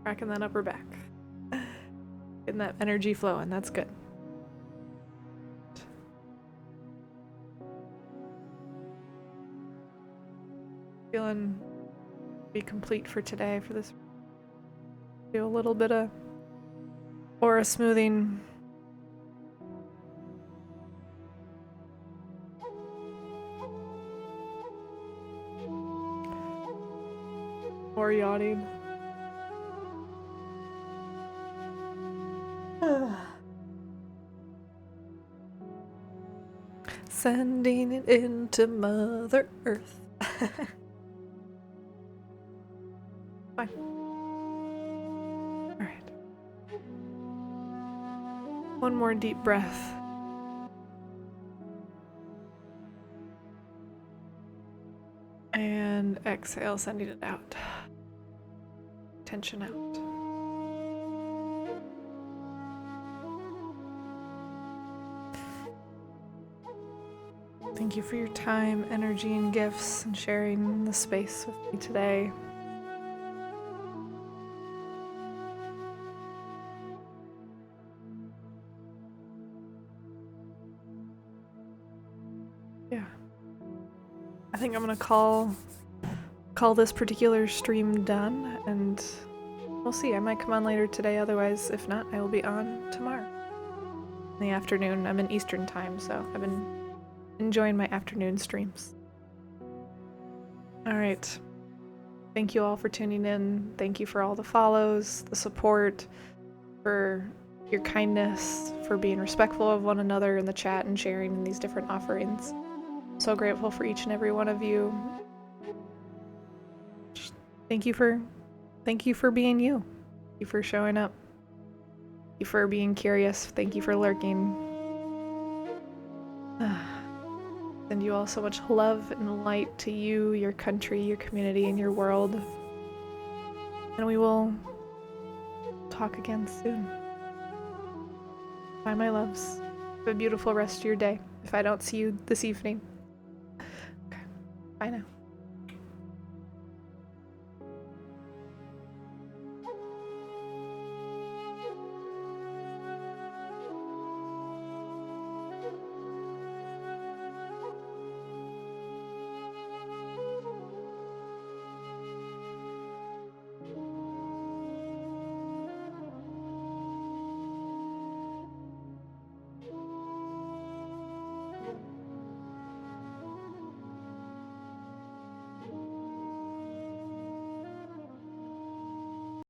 cracking that upper back, getting that energy flowing. That's good. Feeling be complete for today for this. Do a little bit of aura smoothing. Or yawning. Sending it into Mother Earth. Fine. All right. One more deep breath. And exhale, sending it out. Tension out. Thank you for your time, energy, and gifts, and sharing the space with me today. Yeah. I think I'm gonna call this particular stream done, and we'll see. I might come on later today, otherwise, if not, I will be on tomorrow. In the afternoon, I'm in Eastern time, so I've been enjoying my afternoon streams. All right. Thank you all for tuning in. Thank you for all the follows, the support, for your kindness, for being respectful of one another in the chat and sharing in these different offerings. I'm so grateful for each and every one of you. Just thank you for being you. Thank you for showing up. Thank you for being curious. Thank you for lurking. Send you all so much love and light to you, your country, your community, and your world. And we will talk again soon. Bye, my loves. Have a beautiful rest of your day if I don't see you this evening. Okay. Bye now.